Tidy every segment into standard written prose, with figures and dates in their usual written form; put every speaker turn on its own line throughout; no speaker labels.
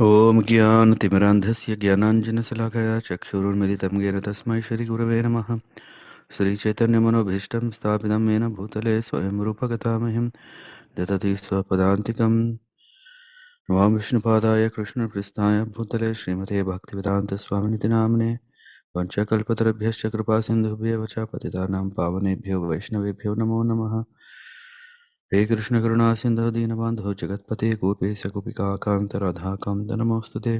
ॐ ज्ञानतिमिरान्धस्य ज्ञानाञ्जनशलाकया चक्षुरुन्मिलितं येन तस्मै श्रीगुरवे नमः। श्रीचैतन्यमनोभीष्टं स्थापितं येन भूतले स्वयं रूपगतामह्यं ददति स्वपदान्तिकं। नमां विष्णुपादाय कृष्णपृष्ठाय भूतले श्रीमते भक्तिवेदान्तस्वामिनिति नाम्ने पञ्चकल्पतरुभ्यश्च कृपासिन्धुभ्यः च पतितानां पावनेभ्यो वैष्णवेभ्यो नमो नमः। हे कृष्णकरुणा सिन्धु दीनबन्धो जगत्पते गोपेश गोपिकान्त राधाकान्त नमोऽस्तु ते।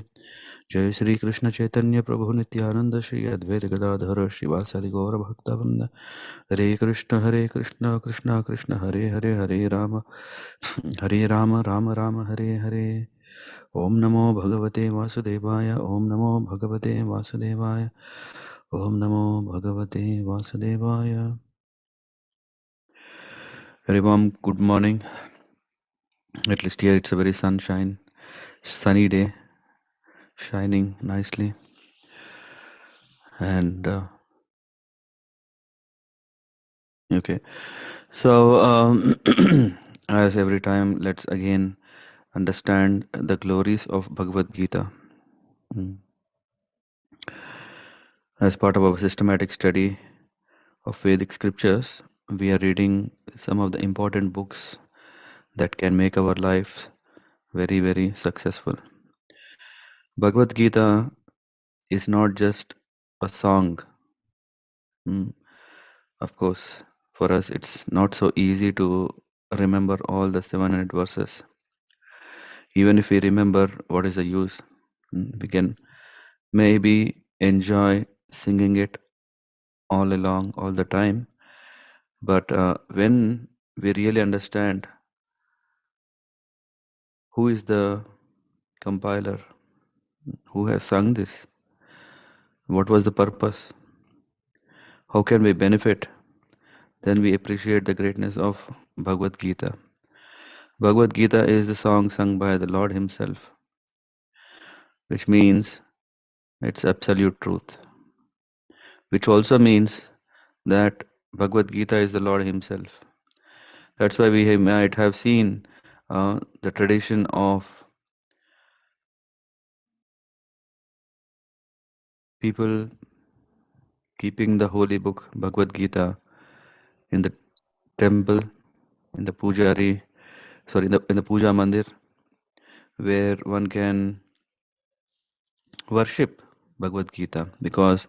जय श्री कृष्ण चैतन्य प्रभु नित्यानंद श्री अद्वैत गदाधर श्रीवासादि गौर भक्तवृंद। हरे कृष्ण कृष्ण कृष्ण हरे हरे हरे राम राम राम हरे हरे। ओम नमो भगवते वासुदेवाय ओम नमो भगवते वासुदेवाय ओम नमो भगवते वासुदेवाय। Very warm good morning. At least here it's a very sunny day, shining nicely. And okay, so as every time, let's again understand the glories of Bhagavad Gita. Mm. As part of our systematic study of Vedic scriptures, we are reading some of the important books that can make our life very, very successful. Bhagavad Gita is not just a song. Mm. Of course, for us, it's not so easy to remember all the 700 verses. Even if we remember, what is the use? We can maybe enjoy singing it all along, all the time. But when we really understand who is the compiler, who has sung this, what was the purpose, how can we benefit, then we appreciate the greatness of Bhagavad Gita. Bhagavad Gita is the song sung by the Lord Himself, which means it's absolute truth, which also means that Bhagavad Gita is the Lord Himself. That's why we might have seen the tradition of people keeping the holy book Bhagavad Gita in the temple, in the in the puja mandir, where one can worship Bhagavad Gita, because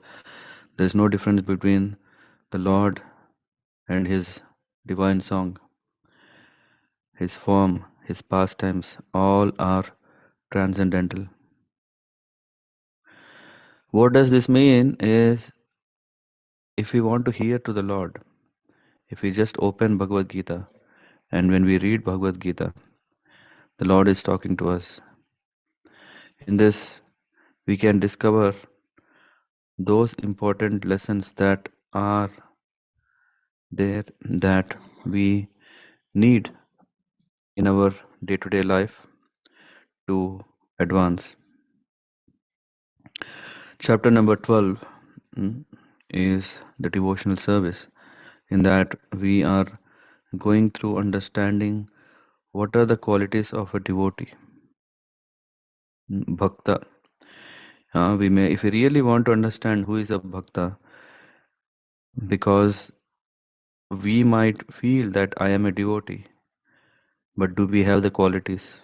there's no difference between the Lord and His divine song. His form, His pastimes, all are transcendental. What does this mean is, if we want to hear to the Lord, if we just open Bhagavad Gita, and when we read Bhagavad Gita, the Lord is talking to us. In this, we can discover those important lessons that are there that we need in our day-to-day life to advance. Chapter number 12 is the devotional service. In that, we are going through understanding what are the qualities of a devotee, bhakta. If we really want to understand who is a bhakta, because we might feel that I am a devotee, but do we have the qualities?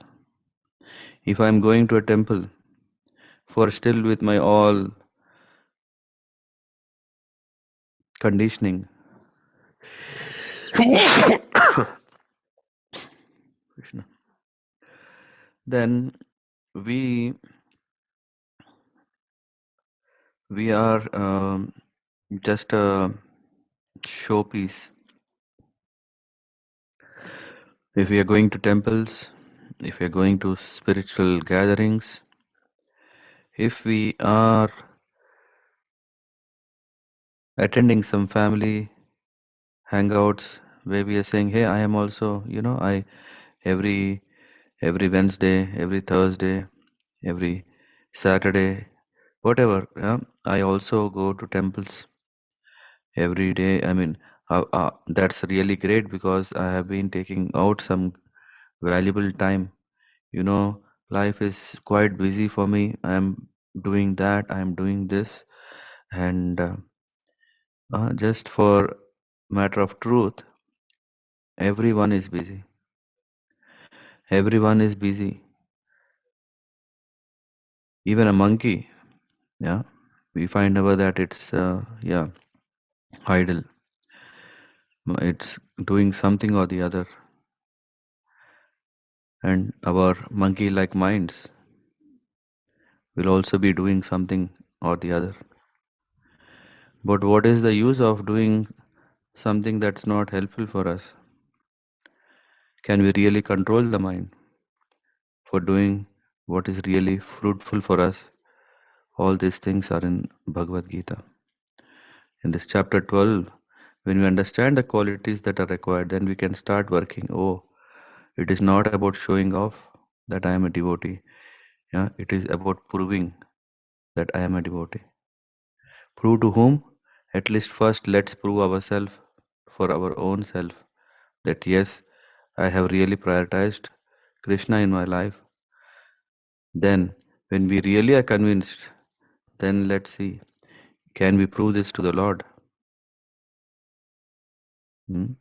If I am going to a temple for still with my all conditioning, Krishna, then we we are just a showpiece. If we are going to temples, if we are going to spiritual gatherings, if we are attending some family hangouts where we are saying, hey, I am also, I every Wednesday, every Thursday, every Saturday, whatever, I also go to temples every day. I mean, that's really great, because I have been taking out some valuable time, Life is quite busy for me. I am doing that, I am doing this, and just for matter of truth, everyone is busy. Everyone is busy. Even a monkey, yeah, we find out that it's idle. It's doing something or the other, and our monkey-like minds will also be doing something or the other. But what is the use of doing something that's not helpful for us? Can we really control the mind for doing what is really fruitful for us? All these things are in Bhagavad Gita. In this chapter 12, when we understand the qualities that are required, then we can start working. Oh, it is not about showing off that I am a devotee. Yeah, it is about proving that I am a devotee. Prove to whom? At least first let's prove ourselves for our own self that yes, I have really prioritized Krishna in my life. Then, when we really are convinced, then let's see, can we prove this to the Lord? Hmm?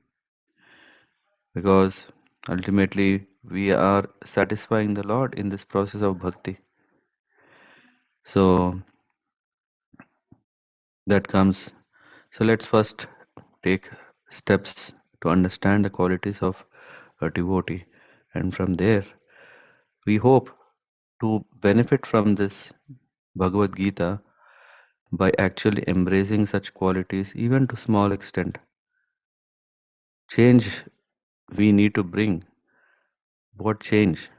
Because ultimately, we are satisfying the Lord in this process of bhakti. So, that comes. So, let's first take steps to understand the qualities of a devotee. And from there, we hope to benefit from this Bhagavad Gita by actually embracing such qualities, even to small extent. Change we need to bring. What change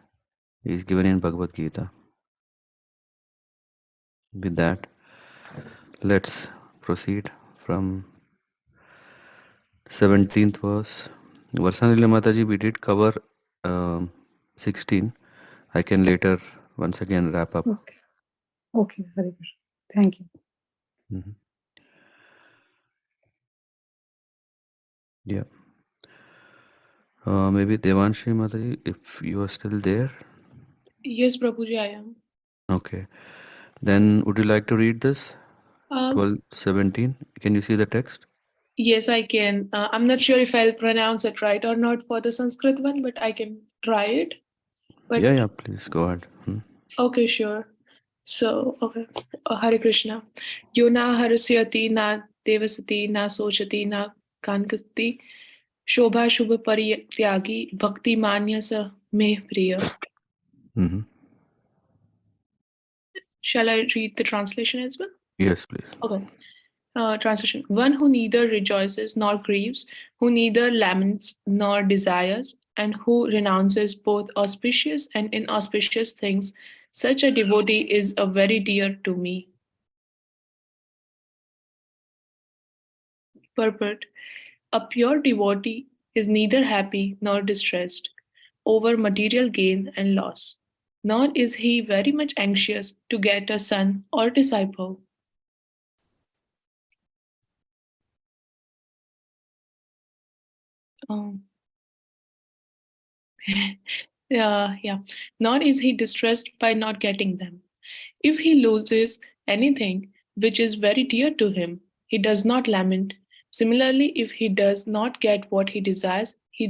is given in Bhagavad Gita? With that, let's proceed from 17th verse. Varsanila Mataji, we did cover 16. I can later once again wrap up.
Okay. Okay, Hare Krishna. Thank you.
Mhm. Yeah. Maybe Devanshi Mataji, if you are still there.
Yes, Prabhuji, I am.
Okay. Then would you like to read this? 12:17. Can you see the text?
Yes, I can. I'm not sure if I'll pronounce it right or not for the Sanskrit one, but I can try it. But
Yeah, please go ahead.
okay, sure. So, okay. Hare Krishna. Yo na harasyati na devasati na sochati na kankasti shobha shubha parityagi bhakti manya sa me priya.
Mm-hmm.
Shall I read the translation as well?
Yes, please.
Okay. Translation. One who neither rejoices nor grieves, who neither laments nor desires, and who renounces both auspicious and inauspicious things, such a devotee is a very dear to me. Purport. A pure devotee is neither happy nor distressed over material gain and loss, nor is he very much anxious to get a son or disciple. Um, yeah. Nor is he distressed by not getting them. If he loses anything which is very dear to him, he does not lament. Similarly, if he does not get what he desires, he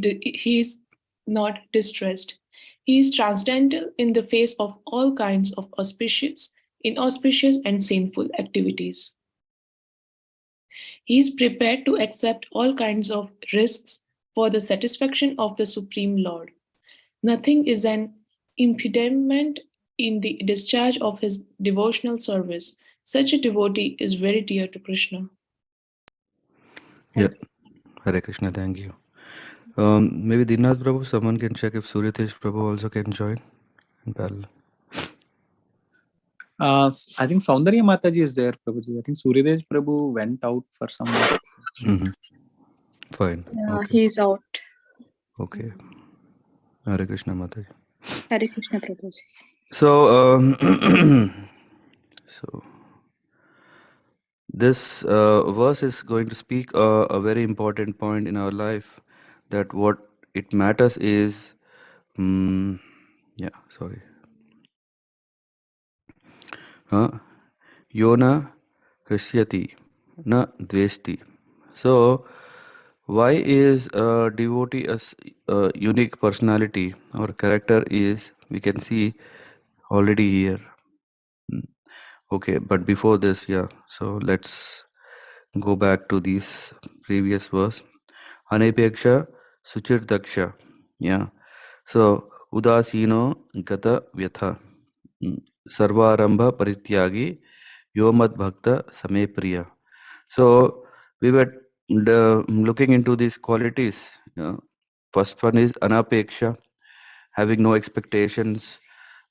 is not distressed. He is transcendental in the face of all kinds of auspicious, inauspicious, and sinful activities. He is prepared to accept all kinds of risks for the satisfaction of the Supreme Lord. Nothing is an impediment in the discharge of his devotional service. Such a devotee is very dear to Krishna.
Yeah. Hare Krishna, thank you. Maybe Dinath Prabhu, someone can check if Suryatesh Prabhu also can join in parallel.
I think Saundarya Mataji is there, Prabhuji. I think Suryadesh Prabhu went out for some work.
Mm-hmm. Fine.
Yeah,
Okay.
he's out.
Okay. Hare Krishna Mataji.
Hare Krishna Prabhuji.
So, so this verse is going to speak a very important point in our life, that what it matters is, yeah, sorry. uh, Yona Hrisyati na dvesti. So, why is a devotee a unique personality or character is we can see already here. Hmm. Okay, but before this, yeah. So let's go back to these previous verse. Anapeksha Suchir Daksha. Yeah. So Udasino Gata Vyatha. Sarvarambha Parityagi Yomad Bhakta Same Priya. So we were looking into these qualities. First one is anapeksha, having no expectations.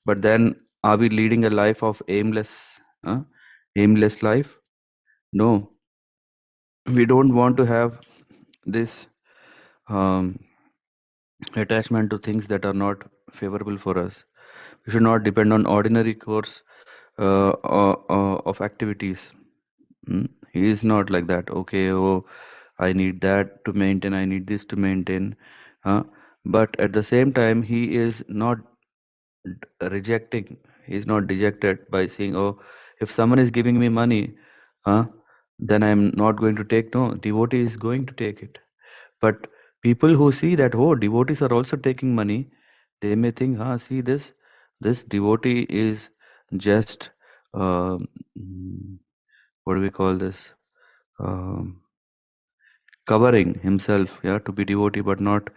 But then, are we leading a life of aimless life? No, we don't want to have this um, attachment to things that are not favorable for us. We should not depend on ordinary course of activities. He is not like that. Okay, oh, I need that to maintain, I need this to maintain. Uh, but at the same time, he is not rejecting, he is not dejected by saying, oh, if someone is giving me money, uh, then I'm not going to take. No, devotee is going to take it. But people who see that, oh, devotees are also taking money, they may think, see this devotee is just, um, what do we call this? Um, Covering himself, yeah, to be devotee, but not.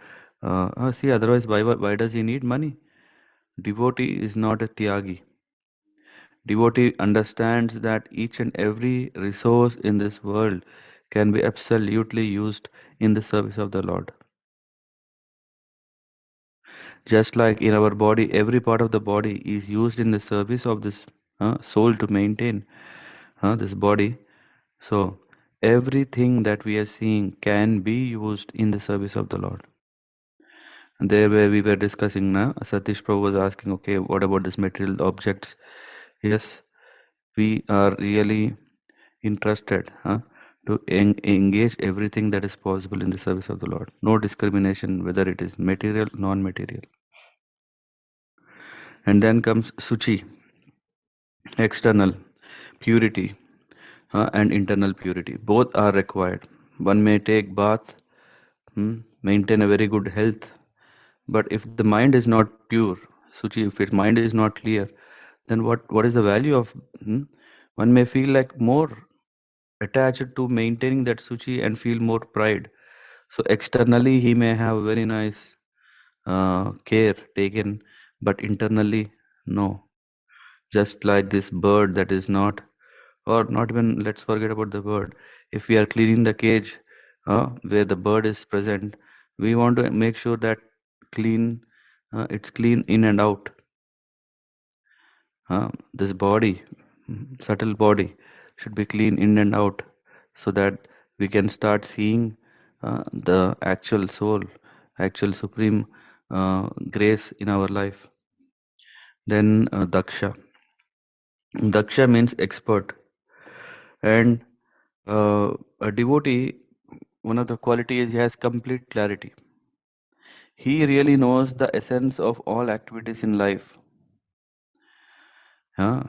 See, otherwise, why does he need money? Devotee is not a tyagi. Devotee understands that each and every resource in this world can be absolutely used in the service of the Lord. Just like in our body, every part of the body is used in the service of this soul to maintain this body. So, everything that we are seeing can be used in the service of the Lord. And there where we were discussing now, Satish Prabhu was asking, okay, what about this material objects? Yes, we are really interested to engage everything that is possible in the service of the Lord. No discrimination, whether it is material, non-material. And then comes Suchi, external purity and internal purity. Both are required. One may take bath, maintain a very good health, but if the mind is not pure, Suchi, if its mind is not clear, then what is the value of? One may feel like more attached to maintaining that Suchi and feel more pride. So externally he may have very nice care taken, but internally no. Just like this bird that is not, or not even, let's forget about the bird. If we are cleaning the cage where the bird is present, we want to make sure that clean, it's clean in and out. This body, subtle body, should be clean in and out, so that we can start seeing the actual soul, actual supreme grace in our life. Then Daksha. Daksha means expert, and a devotee, one of the qualities he has complete clarity. He really knows the essence of all activities in life. Yeah,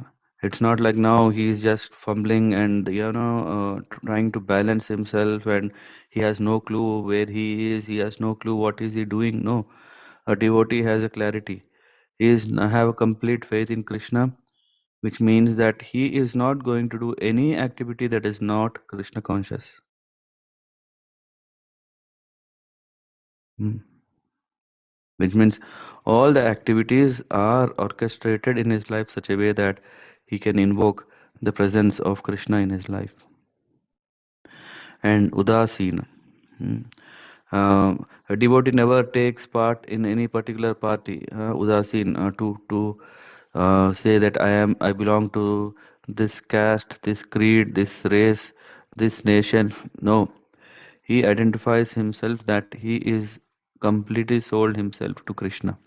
it's not like now he's just fumbling and trying to balance himself, and he has no clue where he is. He has no clue what is he doing. No, a devotee has a clarity. He is have a complete faith in Krishna, which means that he is not going to do any activity that is not Krishna conscious. Hmm. Which means all the activities are orchestrated in his life such a way that he can invoke the presence of Krishna in his life. And Udasina. A devotee never takes part in any particular party. Udasin, to say that I belong to this caste, this creed, this race, this nation. No, he identifies himself that he is completely sold himself to Krishna.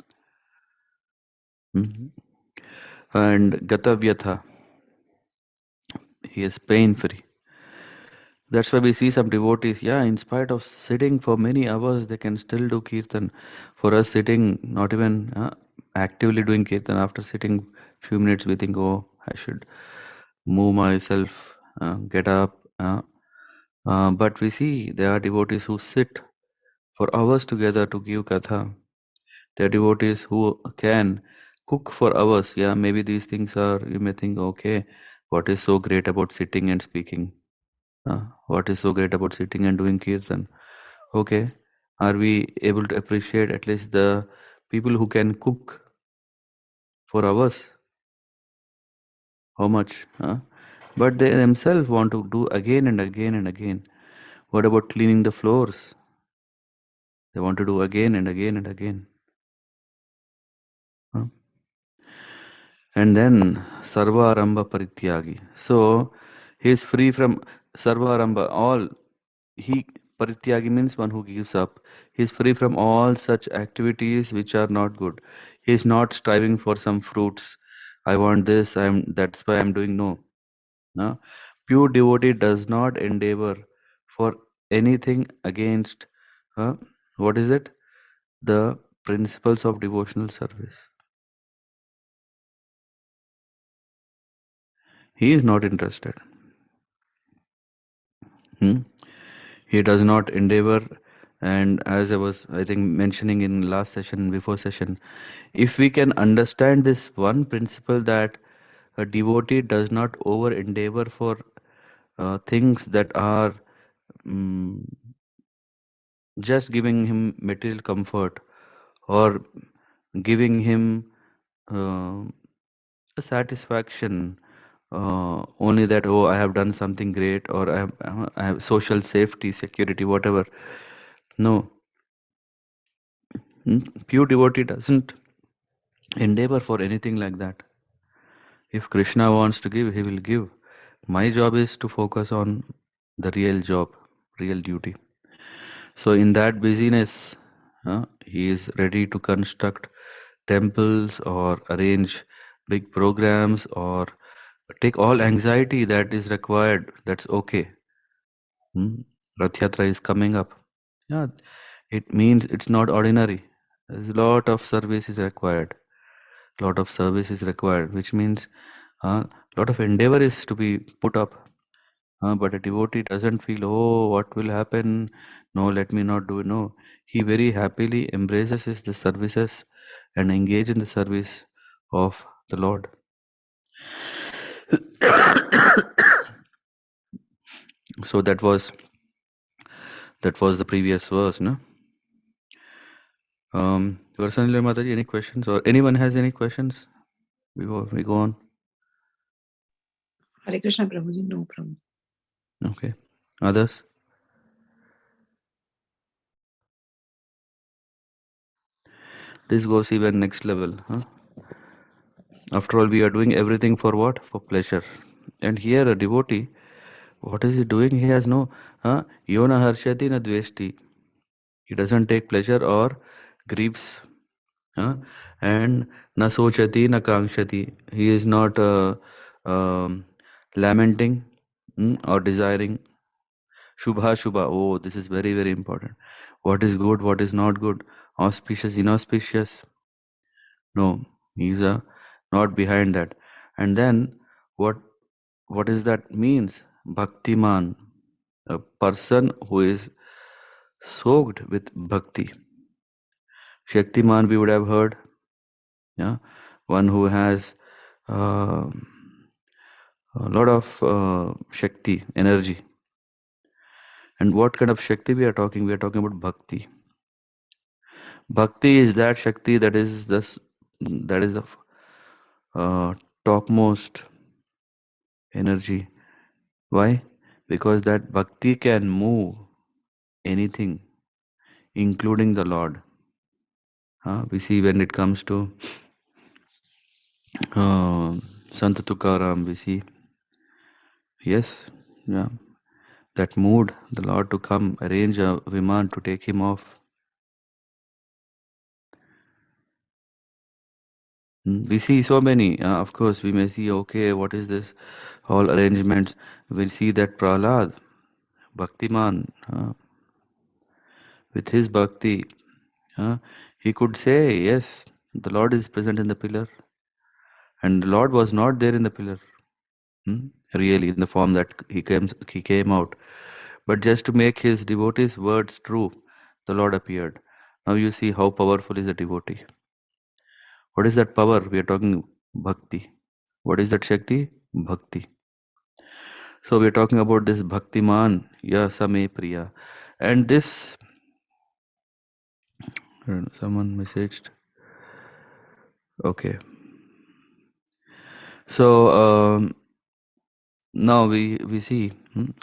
Mhm. And Gatavyatha, he is pain free. That's why we see some devotees, yeah, in spite of sitting for many hours, they can still do kirtan. For us, sitting, not even actively doing kirtan, after sitting few minutes, we think, oh, I should move myself, get up. But we see there are devotees who sit for hours together to give katha. There are devotees who can cook for hours. Yeah, maybe these things are, you may think, okay, what is so great about sitting and speaking? What is so great about sitting and doing kirtan? Okay, are we able to appreciate at least the people who can cook for hours? How much? But they themselves want to do again and again and again. What about cleaning the floors? They want to do again and again and again. Huh? And then Sarva Aramba Parityagi. So he is free from Sarva Aramba. All he Parityagi means one who gives up. He is free from all such activities which are not good. He is not striving for some fruits. I want this. That's why I'm doing no. No. Pure devotee does not endeavor for anything against what is it? The principles of devotional service. He is not interested. Hmm? He does not endeavor, and as I was, I think, mentioning in last session, before session, if we can understand this one principle that a devotee does not over endeavor for things that are mm just giving him material comfort or giving him uh, a satisfaction, only that, oh, I have done something great, or I have social safety, security, whatever. No. Pure devotee doesn't endeavor for anything like that. If Krishna wants to give, he will give. My job is to focus on the real job, real duty. So in that busyness, he is ready to construct temples or arrange big programs or take all anxiety that is required. That's okay. Rath Yatra is coming up. Yeah, it means it's not ordinary. There's a lot of service is required. Lot of service is required, which means a lot of endeavor is to be put up. But a devotee doesn't feel, oh, what will happen? No, let me not do it. No, he very happily embraces the services and engage in the service of the Lord. So that was the previous verse, no? Personally, Mataji, any questions, or anyone has any questions? We go on.
Hare Krishna, Prabhuji, no problem.
Okay. Others? This goes even next level. After all, we are doing everything for what? For pleasure. And here a devotee, what is he doing? He has no yona harshati na dveshti. He doesn't take pleasure or grieves. And na sochati na kangshati. He is not lamenting or desiring. Shubha Shubha. Oh, this is very, very important. What is good, what is not good, auspicious, inauspicious. No, he's not behind that. And then what is that means? Bhaktiman, a person who is soaked with bhakti. Shaktiman we would have heard, yeah, one who has uh, a lot of shakti, energy. And what kind of shakti we are talking? We are talking about bhakti. Bhakti is that shakti that is the topmost energy. Why? Because that bhakti can move anything, including the Lord. We see when it comes to Sant Tukaram, we see, yes, yeah, that mood, the Lord to come, arrange a viman to take him off. We see so many. Of course, we may see, okay, what is this? All arrangements. We'll see that Prahlad, Bhaktiman, with his bhakti, he could say, yes, the Lord is present in the pillar. And the Lord was not there in the pillar, really, in the form that he came out. But just to make his devotees' words true, the Lord appeared. Now you see how powerful is a devotee. What is that power? We are talking bhakti. What is that Shakti? Bhakti. So we are talking about this Bhaktiman, Yasame Priya. And this, someone messaged. Okay. So now we see.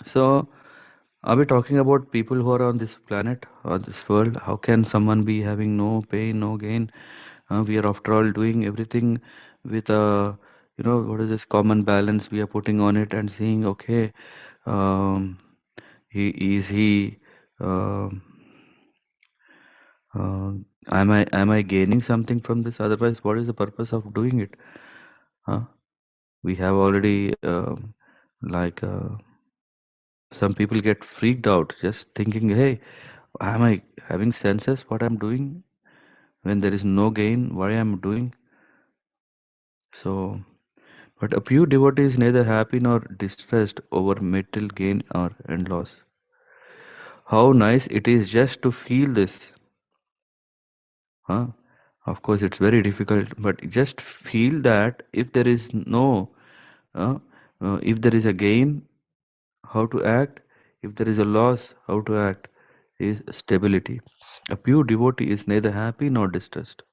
So are we talking about people who are on this planet or this world? How can someone be having no pain, no gain? We are after all doing everything with a, what is this common balance we are putting on it and seeing, okay, um, he, um am I gaining something from this? Otherwise, what is the purpose of doing it? Huh? We have already, like, some people get freaked out just thinking, hey, am I having senses what I'm doing when there is no gain? Why I'm doing? So, but a pure devotee is neither happy nor distressed over material gain or and loss. How nice it is just to feel this. Huh? Of course, it's very difficult, but just feel that if there is no, uh, if there is a gain, how to act, if there is a loss, how to act, is stability. A pure devotee is neither happy nor distressed,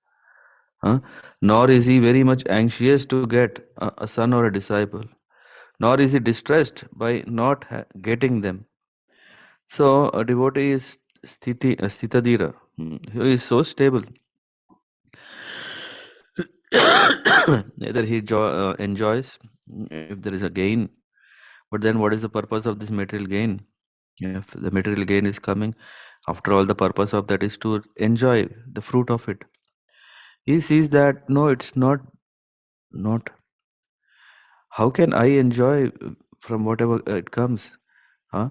nor is he very much anxious to get a son or a disciple, nor is he distressed by not getting them. So a devotee is stitadira, he is so stable. Neither he enjoys if there is a gain, but then what is the purpose of this material gain? If the material gain is coming, after all, the purpose of that is to enjoy the fruit of it. He sees that no, it's not. How can I enjoy from whatever it comes? Huh?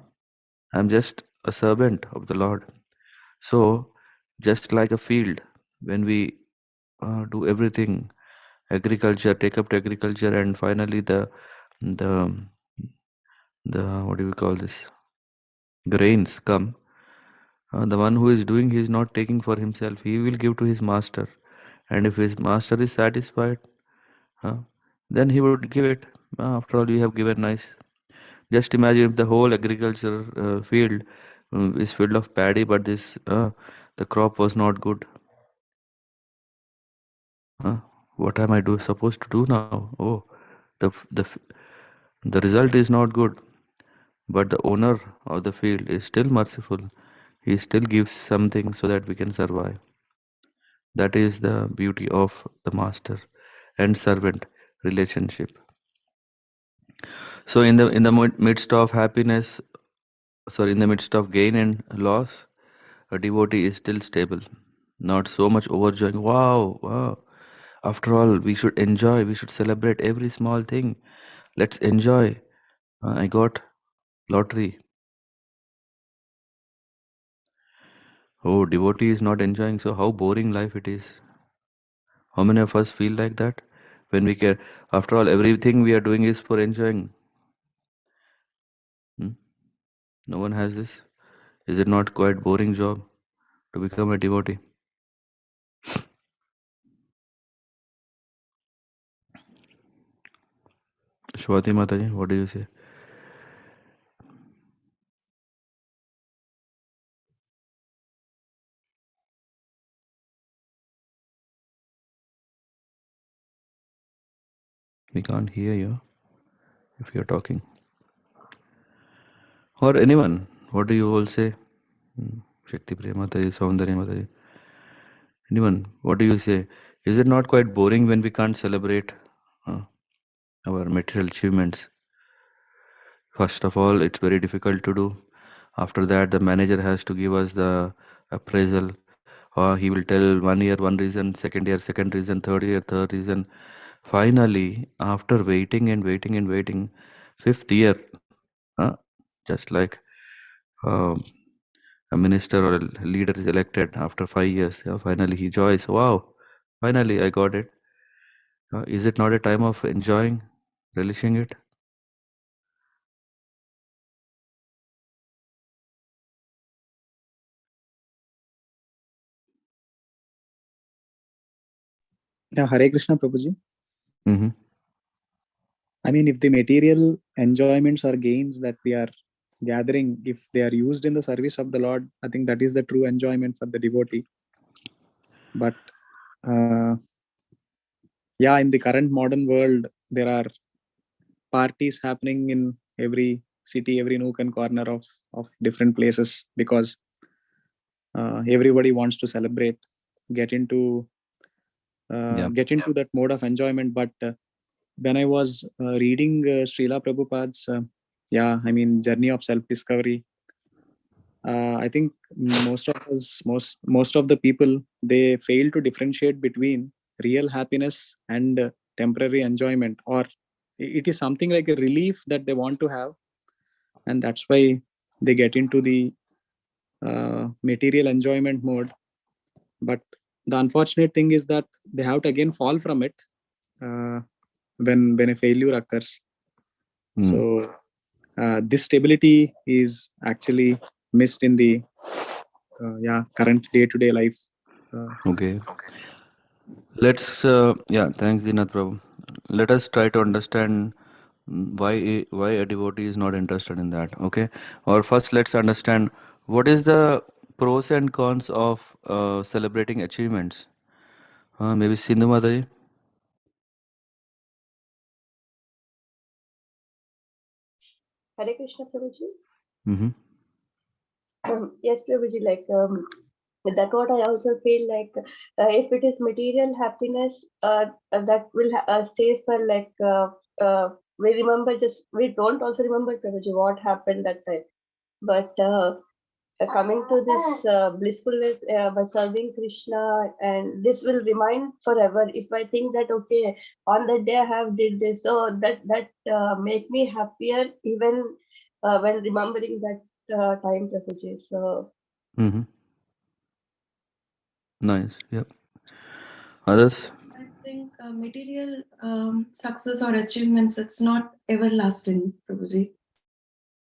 I'm just a servant of the Lord. So, just like a field, when we do everything, agriculture, take up to agriculture, and finally the the what do we call this? Grains come. The one who is doing, he is not taking for himself. He will give to his master, and if his master is satisfied, uh, then he would give it. After all, we have given nice. Just imagine if the whole agriculture field is filled of paddy, but this the crop was not good. Uh, what am I supposed to do now? Oh, the f- the f- the result is not good, but the owner of the field is still merciful. He still gives something so that we can survive. That is the beauty of the master and servant relationship. So in the midst of happiness, sorry, in the midst of gain and loss, a devotee is still stable, not so much overjoying. Wow, wow. After all, we should enjoy, we should celebrate every small thing. Let's enjoy. I got lottery. Oh, devotee is not enjoying, so how boring life it is. How many of us feel like that? When we care, after all, everything we are doing is for enjoying. Hmm? No one has this. Is it not quite boring job to become a devotee? Shwati Mataji, what do you say? We can't hear you if you're talking. Or anyone, what do you all say? Shakti Priya Mataji, Saundarya Mataji. Anyone, what do you say? Is it not quite boring when we can't celebrate uh, our material achievements? First of all, it's very difficult to do. After that, the manager has to give us the appraisal. He will tell 1 year one reason, second year second reason, third year third reason. Finally, after waiting and waiting and waiting, fifth year, uh, just like um, a minister or a leader is elected after 5 years. Finally, he joys. Wow! Finally, I got it. Is it not a time of enjoying, relishing it?
Yeah, Hare Krishna, Prabhuji.
Mm-hmm.
I mean, if the material enjoyments or gains that we are gathering, if they are used in the service of the Lord, I think that is the true enjoyment for the devotee. But uh, yeah, in the current modern world, there are parties happening in every city, every nook and corner of different places, because everybody wants to celebrate, get into
Yeah.
that mode of enjoyment. But when I was reading Srila Prabhupada's journey of self discovery, I think most of the people, they fail to differentiate between real happiness and temporary enjoyment, or it is something like a relief that they want to have, and that's why they get into the material enjoyment mode. But the unfortunate thing is that they have to again fall from it uh, when a failure occurs.
Mm.
So this stability is actually missed in the current day-to-day life.
Okay. Let's thanks Dinath Prabhu. Let us try to understand why a devotee is not interested in that. Okay. Or first let's understand what is the pros and cons of celebrating achievements. Maybe Sindhu Mataji.
Hare Krishna, Prabhuji.
Mm-hmm.
Yes, Prabhuji, that what I also feel like, if it is material happiness, that will stay for we remember, just we don't also remember, Prabhuji, what happened that time. But coming to this blissfulness by serving Krishna, and this will remind forever. If I think that okay, on that day I have did this, so that make me happier even when remembering that time, Prabhuji. So
Mm-hmm. Nice. Yep. Others?
I think material success or achievements, it's not everlasting, Prabhuji.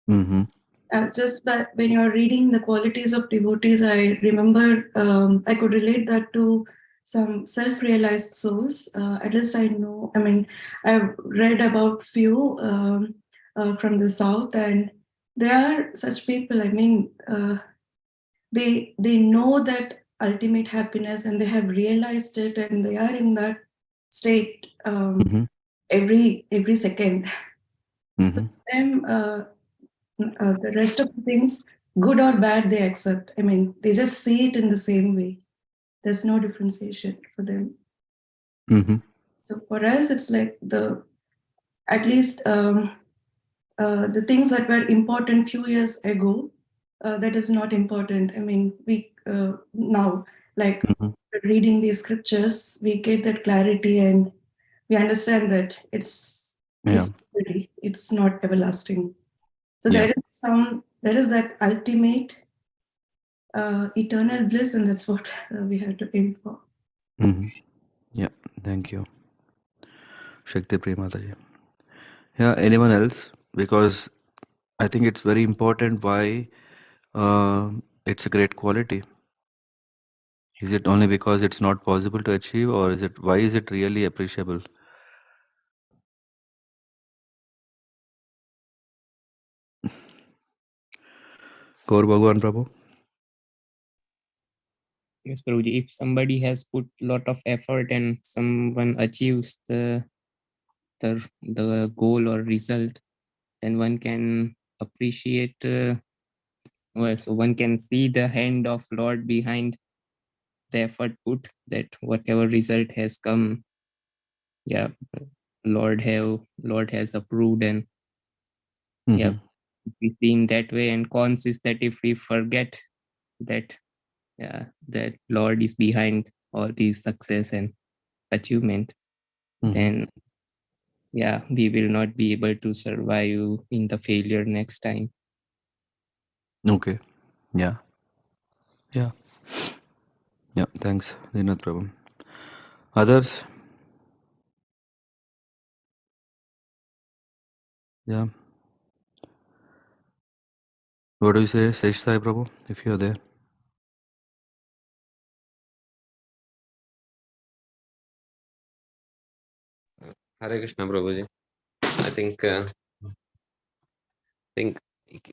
Mm-hmm.
Just when you're reading the qualities of devotees, I remember I could relate that to some self-realized souls. At least I know, I mean, I've read about few from the South, and there are such people, I mean, they know that ultimate happiness, and they have realized it, and they are in that state
Mm-hmm.
every second. So
Mm-hmm.
them, the rest of the things, good or bad, they accept. I mean, they just see it in the same way. There's no differentiation for them.
Mm-hmm.
So for us, it's like the at least the things that were important few years ago, that is not important. I mean, we now, like
Mm-hmm.
reading these scriptures, we get that clarity, and we understand that it's
Yeah.
temporary, it's not everlasting. So
Yeah.
there is that ultimate eternal bliss, and that's what we have to aim for.
Mm-hmm. Yeah. Thank you. Shakti Priya Mataji. Yeah. Anyone else? Because I think it's very important why it's a great quality. Is it only because it's not possible to achieve, or is it why is it really appreciable? Gaur Bhagwan Prabhu.
Yes, Prabhuji, if somebody has put lot of effort and someone achieves the goal or result, then one can appreciate, so one can see the hand of Lord behind the effort put, that whatever result has come, yeah, Lord has approved, and yeah,
Mm-hmm.
we see in that way. And cons is that if we forget that, yeah, that Lord is behind all these success and achievement,
Mm-hmm.
then yeah, we will not be able to survive in the failure next time.
Okay. Yeah. Yeah. Yeah. Thanks, Dinath Prabhu. Others? Yeah. What do you say, Sesh Sai Prabhu, if you're there?
Hare Krishna, Prabhuji. I think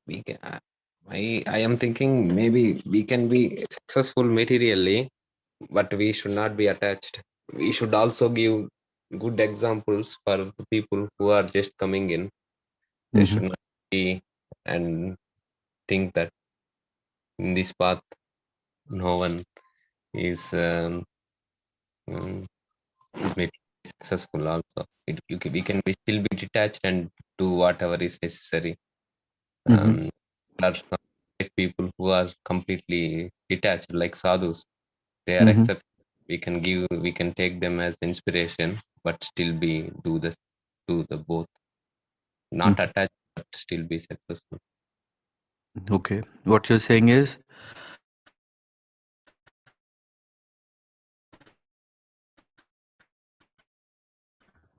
we can. I am thinking maybe we can be successful materially, but we should not be attached. We should also give good examples for the people who are just coming in. They should not be and think that in this path no one is maybe successful. Also, we can be still be detached and do whatever is necessary. There are some people who are completely detached, like sadhus. They are accept. We can take them as inspiration, but still do the both, not attached, but still be successful.
Okay. What you're saying is,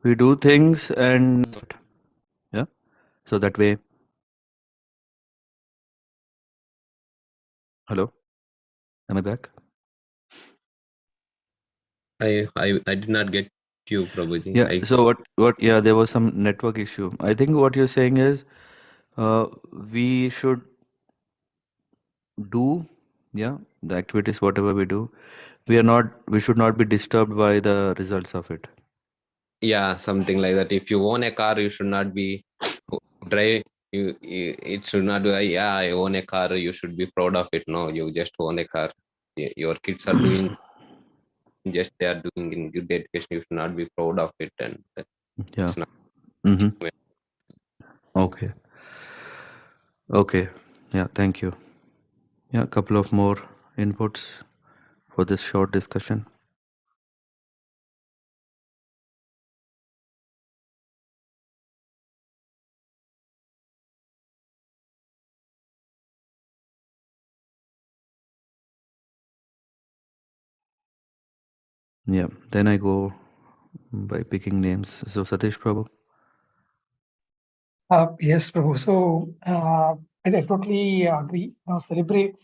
we do things and yeah, so that way. Hello, am I back?
I did not get you, Prabhuji.
Yeah. So what? Yeah, there was some network issue. I think what you're saying is, we should do, yeah, the activities whatever we do. We should not be disturbed by the results of it.
Yeah, something like that. If you own a car, you should not be drive. It should not be. Yeah, I own a car. You should be proud of it. No, you just own a car. Your kids are doing just they are doing in good education. You should not be proud of it, and
Yeah.
it's not.
Okay. Okay. Yeah. Thank you. Yeah. A couple of more inputs for this short discussion. Yeah. Then I go by picking names. So Satish Prabhu.
Yes, Prabhu. So I totally agree. Celebrate,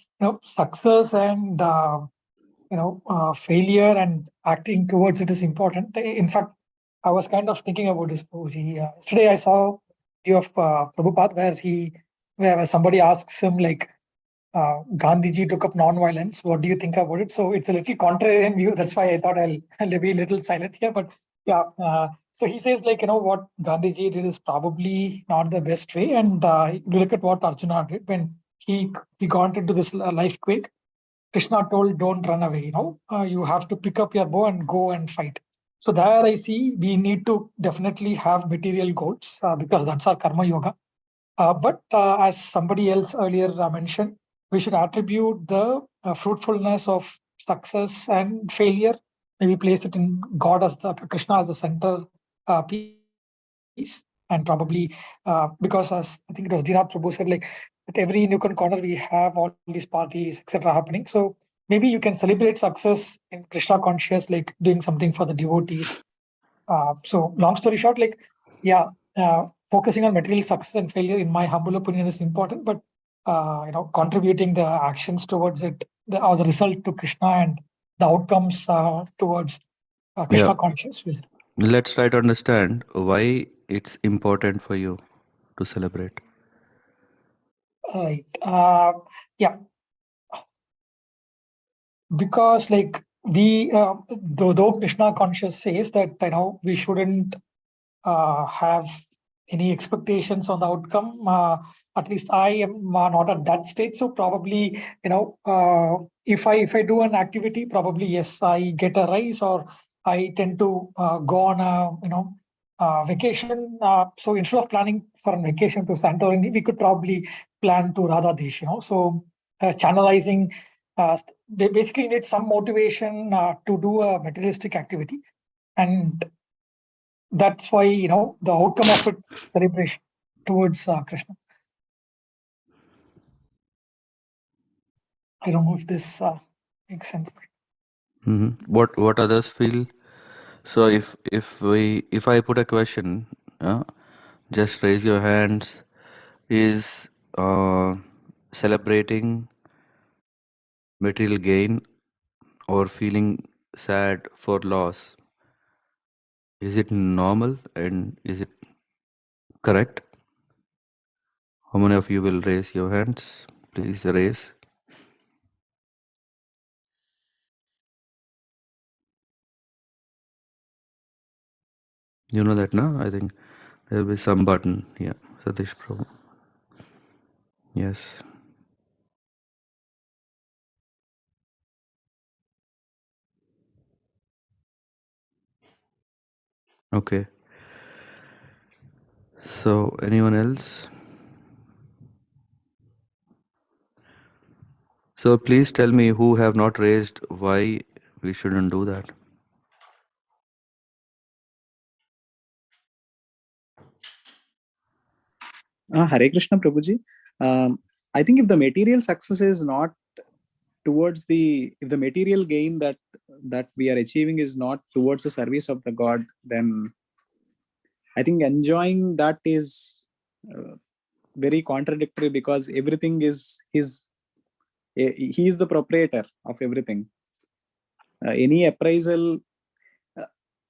success and failure and acting towards it is important. In fact, I was kind of thinking about this, Prabhuji. Yesterday, I saw a video of Prabhupada where somebody asks him like, Gandhiji took up non-violence. What do you think about it? So it's a little contrarian view. That's why I thought I'll be a little silent here. But yeah, so he says like, what Gandhiji did is probably not the best way. And you look at what Arjuna did when he got into this life quake. Krishna told, don't run away. You have to pick up your bow and go and fight. So there I see we need to definitely have material goals because that's our karma yoga. But as somebody else earlier mentioned, we should attribute the fruitfulness of success and failure. Maybe place it in God as the Krishna as the center piece, and probably because as I think it was Dinath Prabhu said, like at every nook and corner we have all these parties, etc., happening. So maybe you can celebrate success in Krishna conscious, like doing something for the devotees. So long story short, like yeah. Focusing on material success and failure, in my humble opinion, is important, but contributing the actions towards it, or the result to Krishna and the outcomes towards Krishna conscious.
Let's try to understand why it's important for you to celebrate.
Right. Yeah. Because like though Krishna conscious says that we shouldn't have any expectations on the outcome. At least I am not at that stage. So probably, if I do an activity, probably yes, I get a rise, or I tend to go on a vacation. So instead of planning for a vacation to Santorini, we could probably plan to Radha Desh. So channelizing. They basically need some motivation to do a materialistic activity, and that's why the outcome of it celebration towards Krishna. I don't know if this makes sense.
What others feel? So if I put a question, Just raise your hands. Is celebrating material gain or feeling sad for loss, is it normal and is it correct? How many of you will raise your hands? Please raise. You know that now? I think there will be some button. Yeah, Satish Prabhu. Yes. Okay. So anyone else? So please tell me who have not raised why we shouldn't do that.
Hare Krishna, Prabhuji. I think if the material success is not towards if the material gain that we are achieving is not towards the service of the God, then I think enjoying that is very contradictory, because everything is his. He is the proprietor of everything. Any appraisal,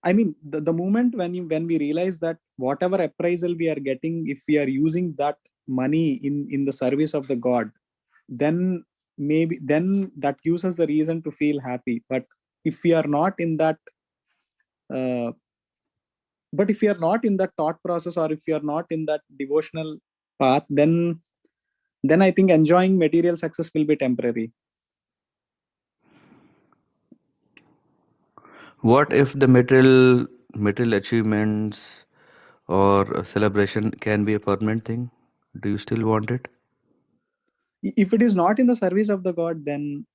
I mean, the moment when we realize that whatever appraisal we are getting, if we are using that money in the service of the God, then then that gives us a reason to feel happy. But if we are not in that, uh, if we are not in that thought process, or if we are not in that devotional path, then I think enjoying material success will be temporary.
What if the material achievements or a celebration can be a permanent thing? Do you still want it?
If it is not in the service of the God, then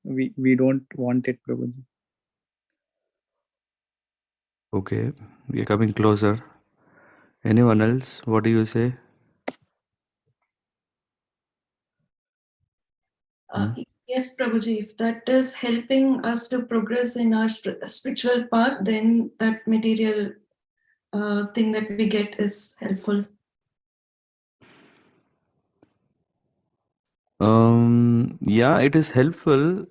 we don't want it, Prabhuji.
Okay, we are coming closer. Anyone else? What do you say?
Yes, Prabhuji, if that is helping us to progress in our spiritual path, then that material thing that we get is helpful.
Yeah, it is helpful.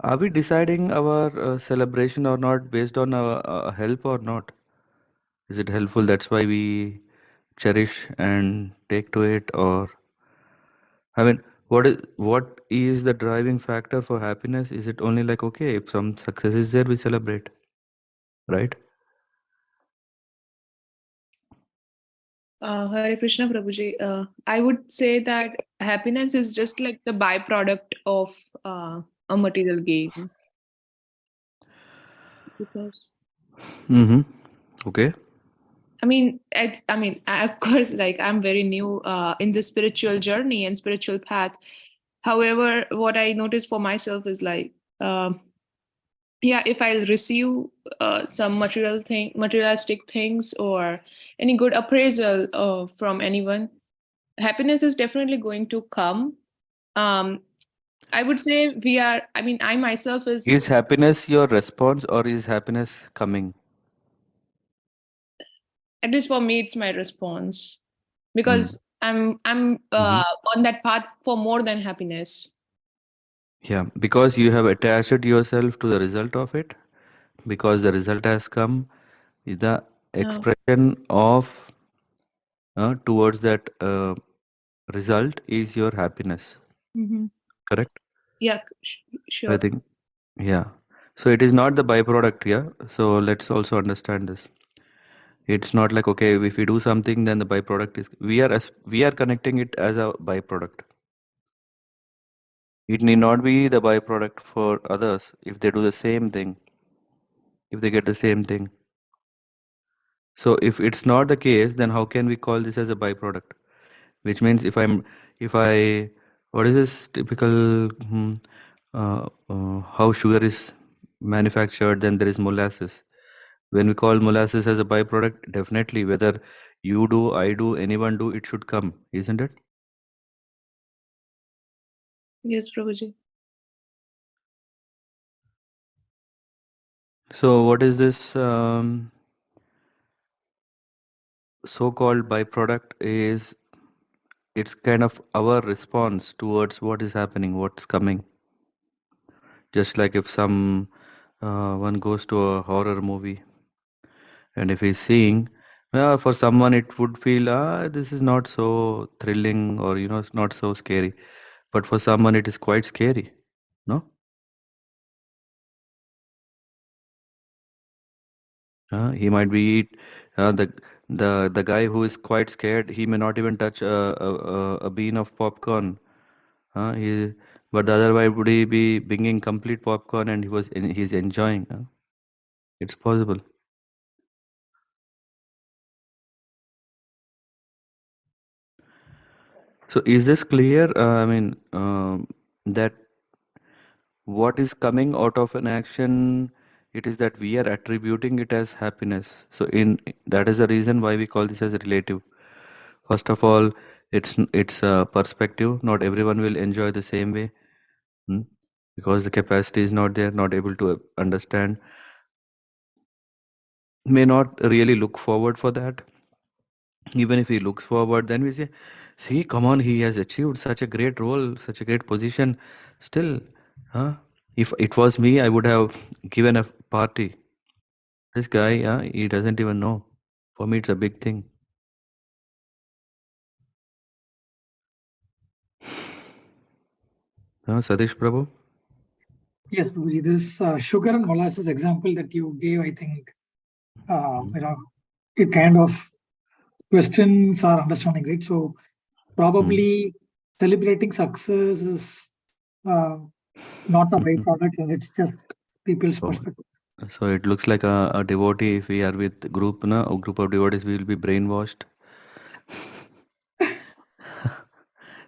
Are we deciding our celebration or not based on our help or not? Is it helpful? That's why we cherish and take to it, or I mean, what is the driving factor for happiness? Is it only like, okay, if some success is there, we celebrate, right?
Hare Krishna Prabhuji. I would say that happiness is just like the byproduct of a material gain. Because
Mm-hmm. Okay.
of course, like I'm very new in the spiritual journey and spiritual path. However, what I notice for myself is like, yeah, if I'll receive some materialistic things, or any good appraisal from anyone, happiness is definitely going to come. Um, I would say I myself
Is happiness your response or is happiness coming?
at least for me, it's my response,
Mm.
because I'm
Mhm.
on that path for more than happiness.
Yeah, because you have attached yourself to the result of it, because the result has come, is the expression of towards that result is your happiness.
Mm-hmm.
Correct?
Yeah,
I
sure.
think, yeah. So it is not the byproduct, yeah. So let's also understand this. It's not like, okay, if we do something, then the byproduct is we are connecting it as a byproduct. It need not be the byproduct for others if they do the same thing, if they get the same thing. So if it's not the case, then how can we call this as a byproduct? Which means if I, what is this typical, how sugar is manufactured, then there is molasses. When we call molasses as a byproduct, definitely whether you do, I do, anyone do, it should come, isn't it?
Yes, Prabhuji.
So what is this? so-called byproduct is it's kind of our response towards what is happening, what's coming. Just like if some one goes to a horror movie, and if he's seeing, for someone it would feel this is not so thrilling, or it's not so scary, but for someone it is quite scary, no? He might be the guy who is quite scared. He may not even touch a bean of popcorn. He, but the other guy would he be bringing complete popcorn and he's enjoying. It's possible. So is this clear? I mean, that what is coming out of an action, it is that we are attributing it as happiness. So that is the reason why we call this as relative. First of all, it's a perspective. Not everyone will enjoy the same way, because the capacity is not there, not able to understand, may not really look forward for that. Even if he looks forward, then we say, see, come on, he has achieved such a great role, such a great position. Still, if it was me, I would have given a party. This guy, he doesn't even know. For me, it's a big thing. Satish Prabhu?
Yes, Prabhuji, this sugar and molasses example that you gave, I think, it kind of questions our understanding, right? So probably celebrating success is not a byproduct, and it's just people's perspective.
So it looks like a devotee. If we are with a group of devotees, we will be brainwashed.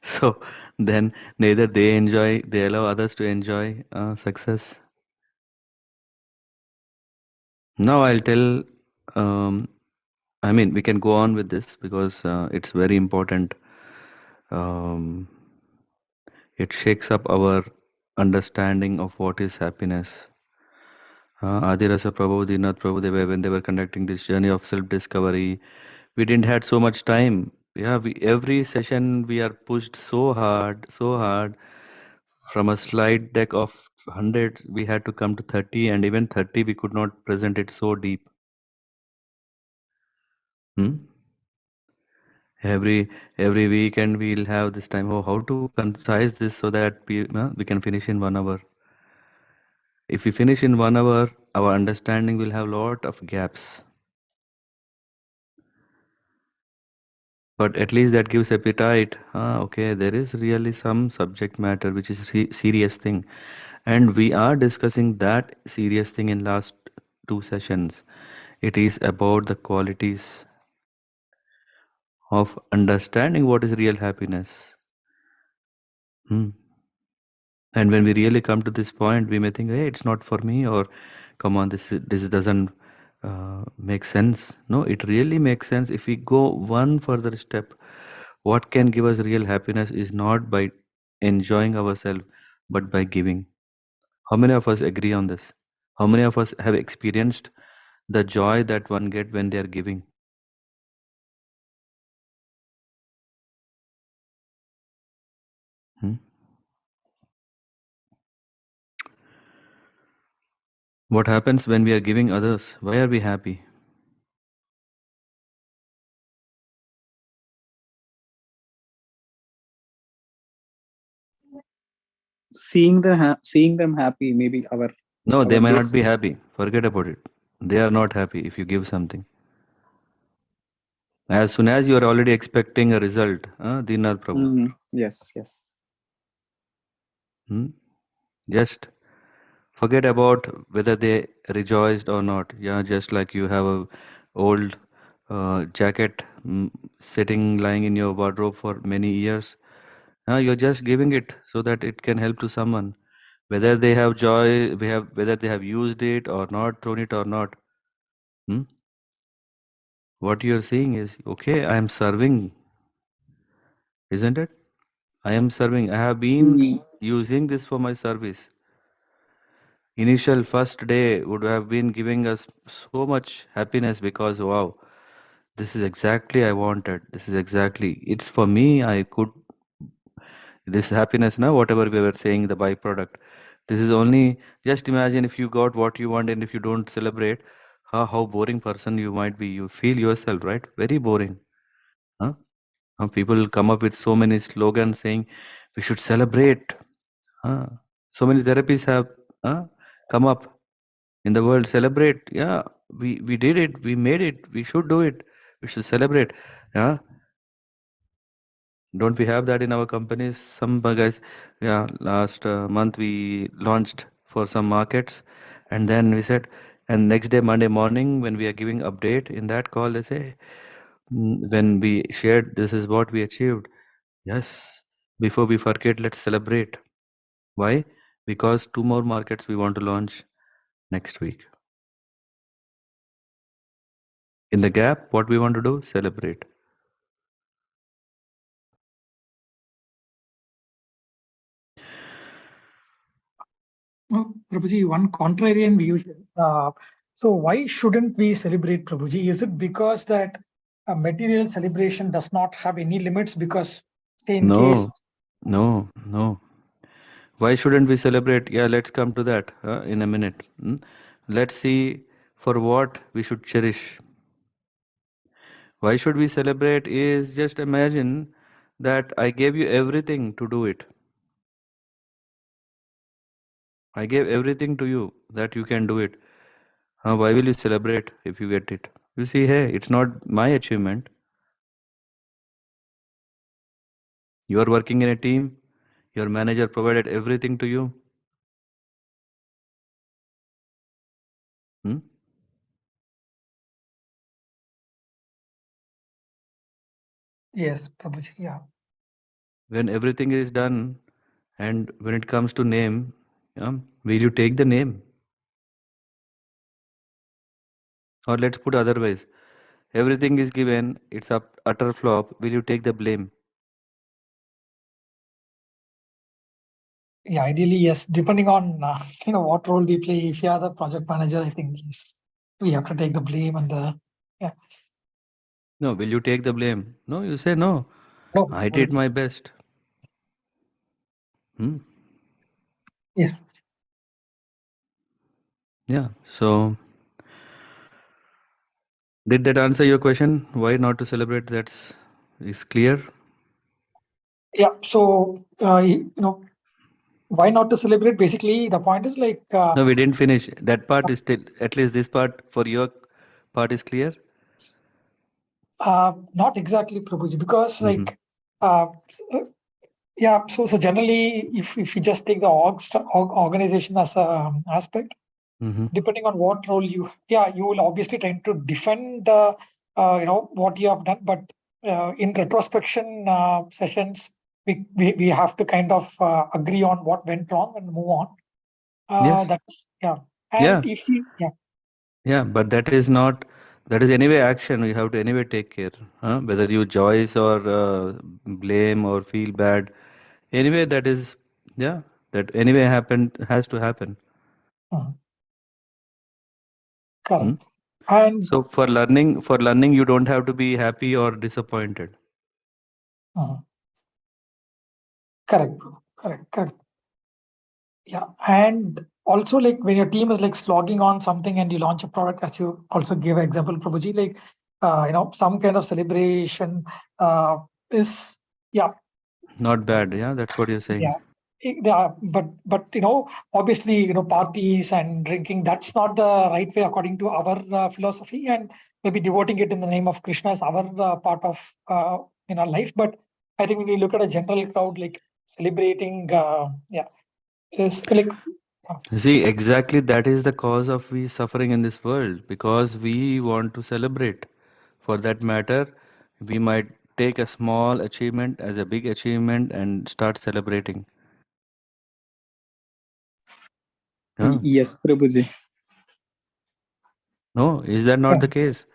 So then neither they allow others to enjoy success. Now I'll tell, I mean, we can go on with this because it's very important. It shakes up our understanding of what is happiness. Adirasa Prabhu, Dinath Prabhu, when they were conducting this journey of self-discovery, we didn't had so much time. Yeah, every session we are pushed so hard. From a slide deck of 100, we had to come to 30, and even 30 we could not present it so deep. Every weekend we'll have this time. Oh, how to concise this so that we can finish in 1 hour. If we finish in 1 hour, our understanding will have lot of gaps. But at least that gives appetite. Okay, there is really some subject matter which is serious thing, and we are discussing that serious thing in last 2 sessions. It is about the qualities of understanding what is real happiness. And when we really come to this point, we may think, hey, it's not for me, or come on, this doesn't make sense. No, it really makes sense if we go one further step. What can give us real happiness is not by enjoying ourselves, but by giving. How many of us agree on this? How many of us have experienced the joy that one get when they are giving? What happens when we are giving others? Why are we happy?
Seeing them happy, maybe
No, they
our
might not
base.
be happy. Forget about it. They are not happy if you give something. As soon as you are already expecting a result, Dinath Prabhu.
Yes.
Just forget about whether they rejoiced or not. Yeah, just like you have a old jacket sitting lying in your wardrobe for many years. You're just giving it so that it can help to someone. Whether they have joy, whether they have used it or not, thrown it or not. What you're saying is, okay, I am serving, isn't it? I am serving. I have been using this for my service. Initial first day would have been giving us so much happiness because, wow, this is exactly I wanted. This is exactly, it's for me. I could, this happiness now, whatever we were saying, the byproduct. This is only, just imagine if you got what you want and if you don't celebrate, how boring person you might be. You feel yourself, right? Very boring. Huh? People will come up with so many slogans saying we should celebrate. Huh? So many therapies have come up in the world. Celebrate. Yeah, we did it. We made it. We should do it. We should celebrate. Yeah. Don't we have that in our companies? Some guys, yeah, last month we launched for some markets, and then we said, and next day, Monday morning, when we are giving update in that call, they say, when we shared, this is what we achieved. Yes, before we forget, let's celebrate. Why? Because 2 more markets we want to launch next week. In the gap, what we want to do? Celebrate.
Well, Prabhuji, one contrarian view. So why shouldn't we celebrate, Prabhuji? Is it because that a material celebration does not have any limits? Because say in case
No. Why shouldn't we celebrate? Yeah, let's come to that in a minute. Let's see for what we should cherish. Why should we celebrate is just imagine that I gave you everything to do it. I gave everything to you that you can do it. Why will you celebrate if you get it? You see, hey, it's not my achievement. You are working in a team. Your manager provided everything to you. Hmm?
yes, Prabhuji, yeah.
When everything is done and when it comes to name, will you take the name? Or let's put otherwise, everything is given, it's up utter flop. Will you take the blame?
Yeah, ideally, yes. Depending on what role we play. If you are the project manager, I think yes, we have to take the blame and the yeah.
No, will you take the blame? No, you say no.
No,
I did my best.
yes.
Yeah. So, did that answer your question? Why not to celebrate? That's is clear.
Yeah. So why not to celebrate? Basically, the point is like
No, we didn't finish. That part is still, at least this part for your part is clear.
not exactly, Prabhuji, because like uh, yeah. So generally, if you just take the organization as a aspect, depending on what role you will obviously tend to defend what you have done, but in retrospection sessions we have to kind of agree on what went wrong and move on.
Yes.
That's and
Yeah.
if you
Yeah, but that is not, that is anyway action. You have to anyway take care. Whether you joyce or blame or feel bad. Anyway, that is, yeah, that anyway has to happen.
correct. And
So for learning, you don't have to be happy or disappointed.
correct, correct. Yeah, and also like when your team is like slogging on something and you launch a product, as you also gave an example, Prabhuji, like some kind of celebration is
Not bad. Yeah, that's what you're saying.
yeah. But obviously parties and drinking, that's not the right way according to our philosophy, and maybe devoting it in the name of Krishna is our part of in our life. But I think when you look at a general crowd, like celebrating is like
You see, exactly that is the cause of we suffering in this world, because we want to celebrate. For that matter, we might take a small achievement as a big achievement and start celebrating. Yeah.
Yes, Prabhuji.
No, is that not the case?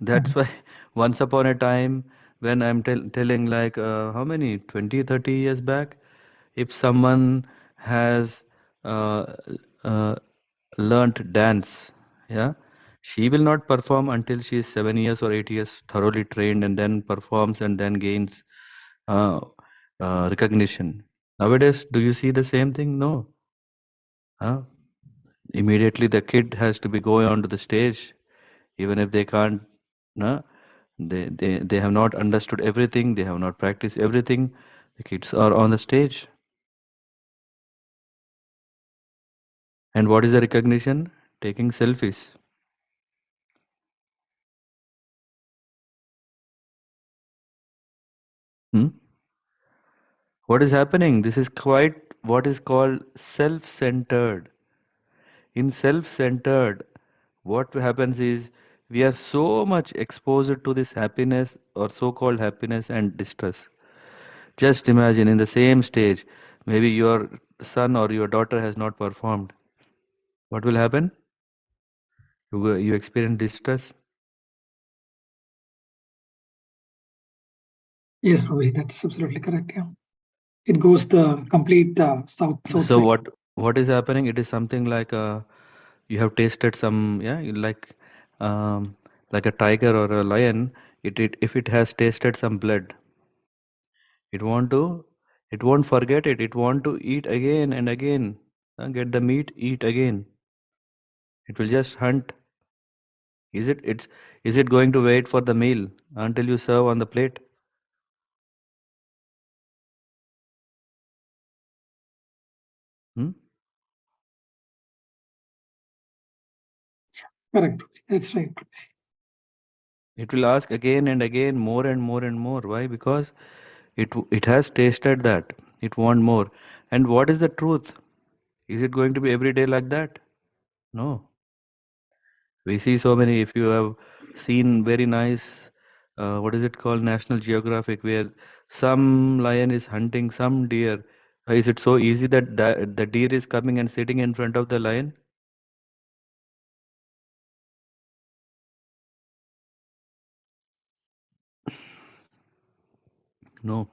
That's why once upon a time, when I'm telling like how many 20, 30 years back, if someone has uh, uh, learnt dance, yeah, She will not perform until she is 7 years or 8 years thoroughly trained, and then performs and then gains uh, recognition. Nowadays, do you see the same thing? No. Immediately the kid has to be going onto the stage, even if they can't. They have not understood everything. They have not practiced everything. The kids are on the stage. And what is the recognition? Taking selfies. What is happening? This is quite what is called self-centered. In self-centered, what happens is we are so much exposed to this happiness or so-called happiness and distress. Just imagine in the same stage, maybe your son or your daughter has not performed. What will happen? You experience distress.
Yes, Prabhuji, that's absolutely correct. Yeah. It goes the complete south
So
side.
what is happening? It is something like you have tasted some like a tiger or a lion. It if it has tasted some blood, it want to it won't forget it. It want to eat again and again. Get the meat, eat again. It will just hunt. Is it going to wait for the meal until you serve on the plate? Hmm?
Correct. That's right.
It will ask again and again, more and more and more. Why? Because it has tasted that. It want more. And what is the truth? Is it going to be every day like that? No. We see so many. If you have seen very nice, what is it called, National Geographic, where some lion is hunting some deer. Is it so easy that the deer is coming and sitting in front of the lion? No.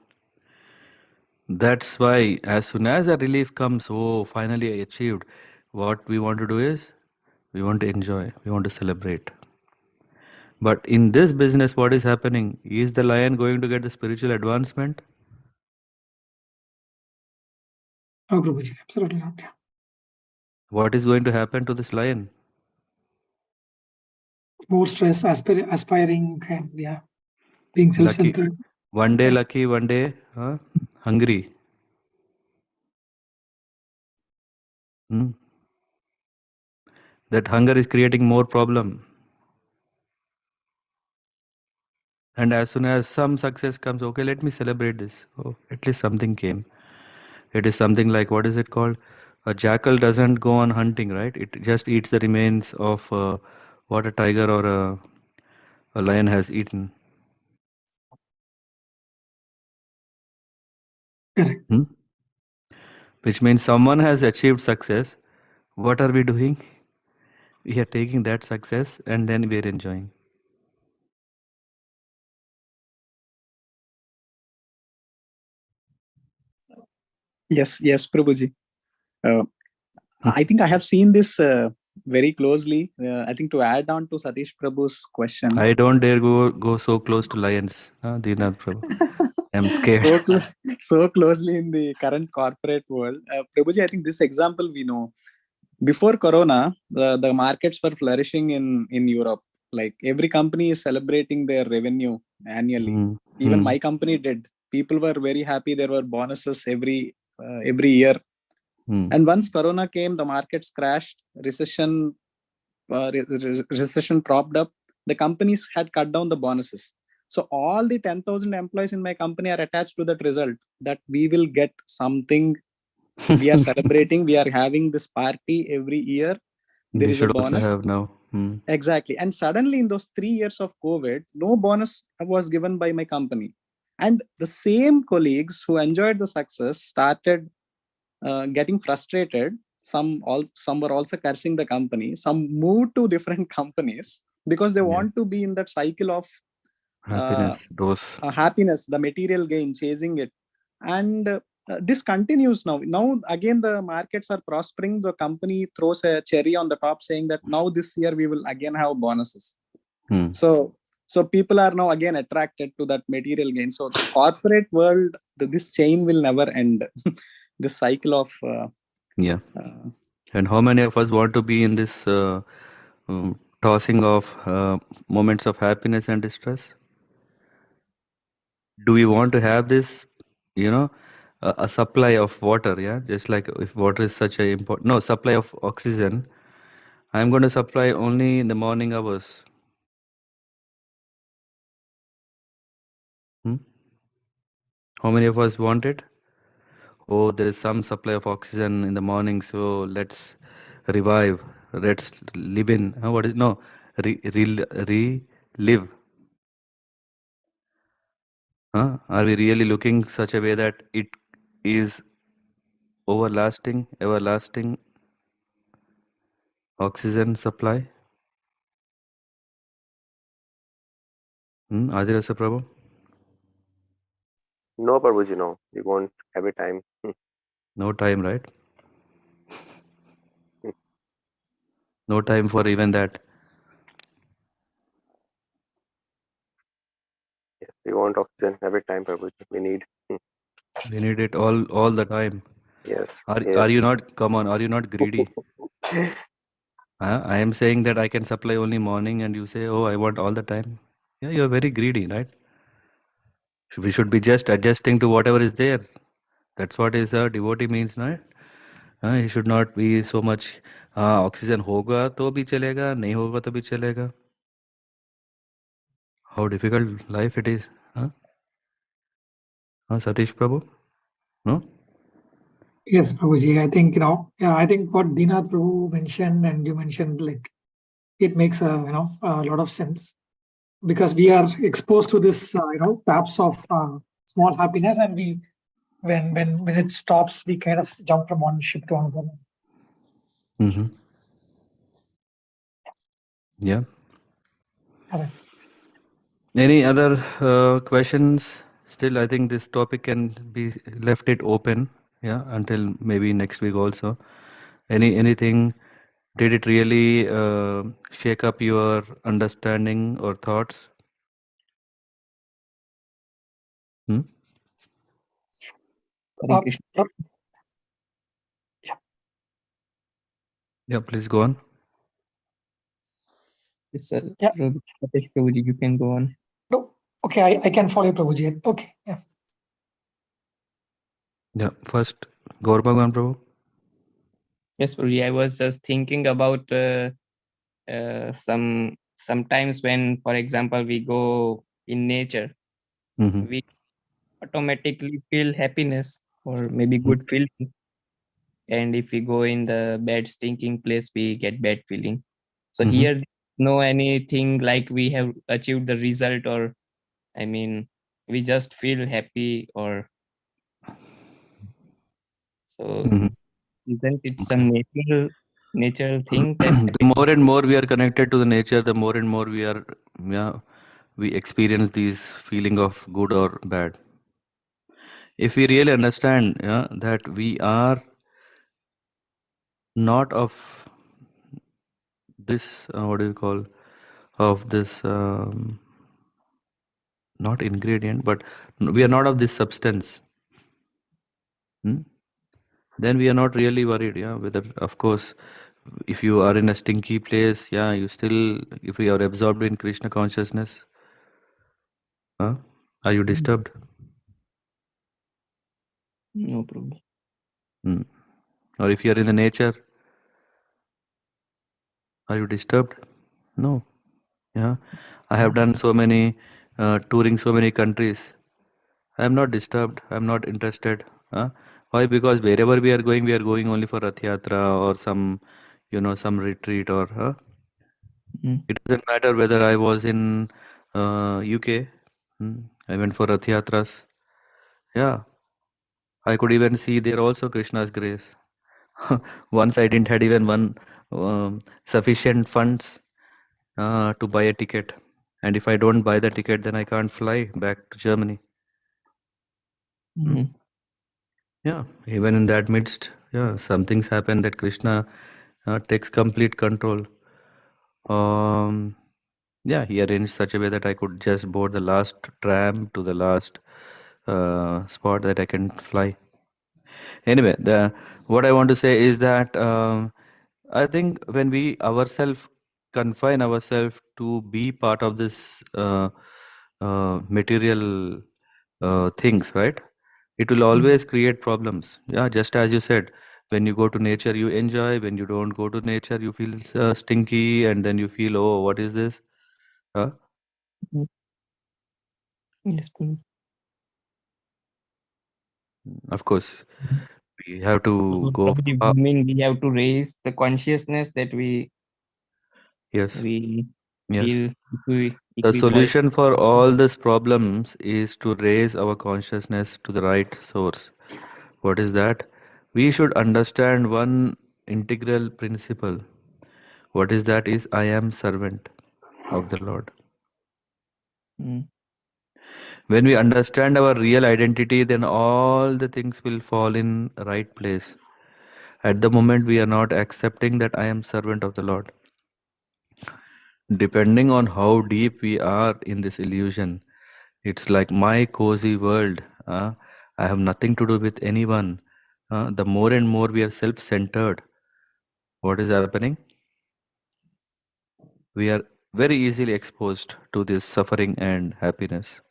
That's why as soon as a relief comes, oh, finally I achieved. What we want to do is we want to enjoy, we want to celebrate. But in this business, what is happening? Is the lion going to get the spiritual advancement?
Oh, Prabhuji, absolutely not. Yeah.
What is going to happen to this lion?
More stress, aspiring, and yeah, being
Lucky.
self-centered.
One day lucky, one day hungry. Hmm. That hunger is creating more problem. And as soon as some success comes, okay, let me celebrate this. Oh, at least something came. It is something like, what is it called? A jackal doesn't go on hunting, right? It just eats the remains of what a tiger or a lion has eaten.
Correct.
Hmm? Which means someone has achieved success. What are we doing? We are taking that success and then we are enjoying.
Yes, Prabhuji. I think I have seen this very closely. I think to add on to Satish Prabhu's question.
I don't dare go so close to lions, Dinath Prabhu. I'm scared.
So closely in the current corporate world. Prabhuji, I think this example we know. Before Corona, the markets were flourishing in Europe. Like every company is celebrating their revenue annually. Even my company did. People were very happy. There were bonuses every year. And once Corona came, the markets crashed. Recession propped up. The companies had cut down the bonuses. So all the 10,000 employees in my company are attached to that result that we will get something. We are celebrating. We are having this party every year. There is a bonus.
Also have now.
Exactly. And suddenly in those 3 years of COVID, no bonus was given by my company. And the same colleagues who enjoyed the success started getting frustrated. Some were also cursing the company. Some moved to different companies because they want to be in that cycle of
happiness,
happiness, the material gain, chasing it. And this continues now. Now again the markets are prospering. The company throws a cherry on the top, saying that now this year we will again have bonuses. So people are now again attracted to that material gain. So corporate world, this chain will never end. This cycle of
and how many of us want to be in this tossing of moments of happiness and distress? Do we want to have this, a supply of water? Yeah, just like if water is such a important, supply of oxygen, I'm going to supply only in the morning hours. How many of us want it? Oh, there is some supply of oxygen in the morning, so let's revive. Let's live in. What is no? Relive. Are we really looking such a way that it is everlasting oxygen supply? Adirasa Prabhu?
No, Prabhuji, no. We won't have a time.
No time, right? No time for even that.
Yes, we want oxygen every time, Prabhuji. We need.
We need it all the time.
Yes.
Are you not? Come on, are you not greedy? I am saying that I can supply only morning, and you say, oh, I want all the time. Yeah, you are very greedy, right? We should be just adjusting to whatever is there. That's what is a devotee means, right? He should not be so much. Oxygen होगा तो भी चलेगा, नहीं होगा तो भी चलेगा. How difficult life it is, huh? Satish Prabhu, no?
Yes, Prabhuji. I think I think what Dina Prabhu mentioned and you mentioned, like, it makes a lot of sense, because we are exposed to this taps of small happiness, and we when it stops, we kind of jump from one ship to another.
Mm-hmm. Yeah.
Okay.
Any other questions? Still, I think this topic can be left it open, yeah, until maybe next week also. Anything? Did it really shake up your understanding or thoughts? Hmm?
Hare Krishna.
Yeah, please go on.
Yes, sir.
Yeah.
Satish Prabhuji, you can go on.
No, okay, I can follow Prabhuji. Okay, yeah.
Yeah, first, Gaur Bhagwan Prabhu.
Yes, Prabhuji, I was just thinking about sometimes when, for example, we go in nature, we automatically feel happiness or maybe good feeling. And if we go in the bad stinking place, we get bad feeling. So here, no anything like we have achieved the result, or I mean, we just feel happy, or so. Isn't it some natural thing that
The more and more we are connected to the nature, the more and more we experience these feeling of good or bad. If we really understand that we are not of this, what do you call, of this, not ingredient, but we are not of this substance, then we are not really worried, whether, of course, if you are in a stinky place, you still, if you are absorbed in Krishna consciousness, are you disturbed?
No problem.
Or if you are in the nature, are you disturbed? No. I have done so many touring so many countries. I am not disturbed. I am not interested. Why? Because wherever we are going only for Rath Yatra or some, some retreat or. It doesn't matter whether I was in UK. I went for Rath Yatras. Yeah, I could even see there also Krishna's grace. Once I didn't had even one sufficient funds to buy a ticket, and if I don't buy the ticket, then I can't fly back to Germany. Yeah, even in that midst, yeah, some things happen that Krishna takes complete control. Yeah, he arranged such a way that I could just board the last tram to the last spot that I can fly. Anyway, the what I want to say is that I think when we ourselves confine ourselves to be part of this material things, right? It will always create problems. Yeah, just as you said, when you go to nature, you enjoy. When you don't go to nature, you feel stinky, and then you feel, oh, what is this? Huh?
Mm. Yes, Prabhu.
Of course, we have to
So,
go.
Prabhuji, you mean we have to raise the consciousness that we
Yes, yes.
feel
The
equipoised.
solution for all these problems is to raise our consciousness to the right source. What is that? We should understand one integral principle. What is that? Is I am servant of the Lord.
Mm.
When we understand our real identity, then all the things will fall in right place. At the moment, we are not accepting that I am servant of the Lord. Depending on how deep we are in this illusion, it's like my cozy world. I have nothing to do with anyone. The more and more we are self-centered, what is happening? We are very easily exposed to this suffering and happiness.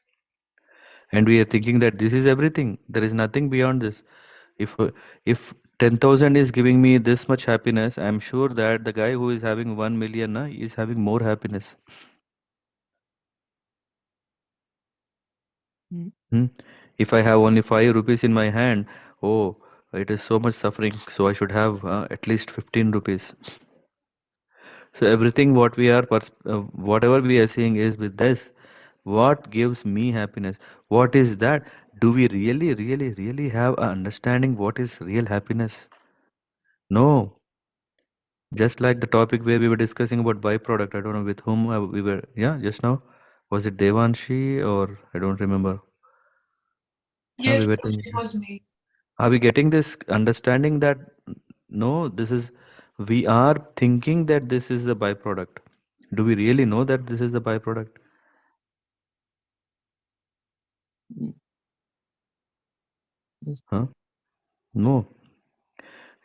And we are thinking that this is everything. There is nothing beyond this. If 10,000 is giving me this much happiness, I'm sure that the guy who is having 1 million is having more happiness.
Mm.
Hmm? If I have only 5 rupees in my hand, oh, it is so much suffering, so I should have at least 15 rupees. So everything what we are, whatever we are seeing is with this. What gives me happiness? What is that? Do we really, really, really have a understanding what is real happiness? No. Just like the topic where we were discussing about byproduct. I don't know with whom we were. Yeah, just now. Was it Devanshi or I don't remember. We
Yes,
were
Prabhuji, it
thinking.
was me.
Are we getting this understanding that no, this is, we are thinking that this is the byproduct. Do we really know that this is the byproduct?
Mm. Yes.
Huh? No.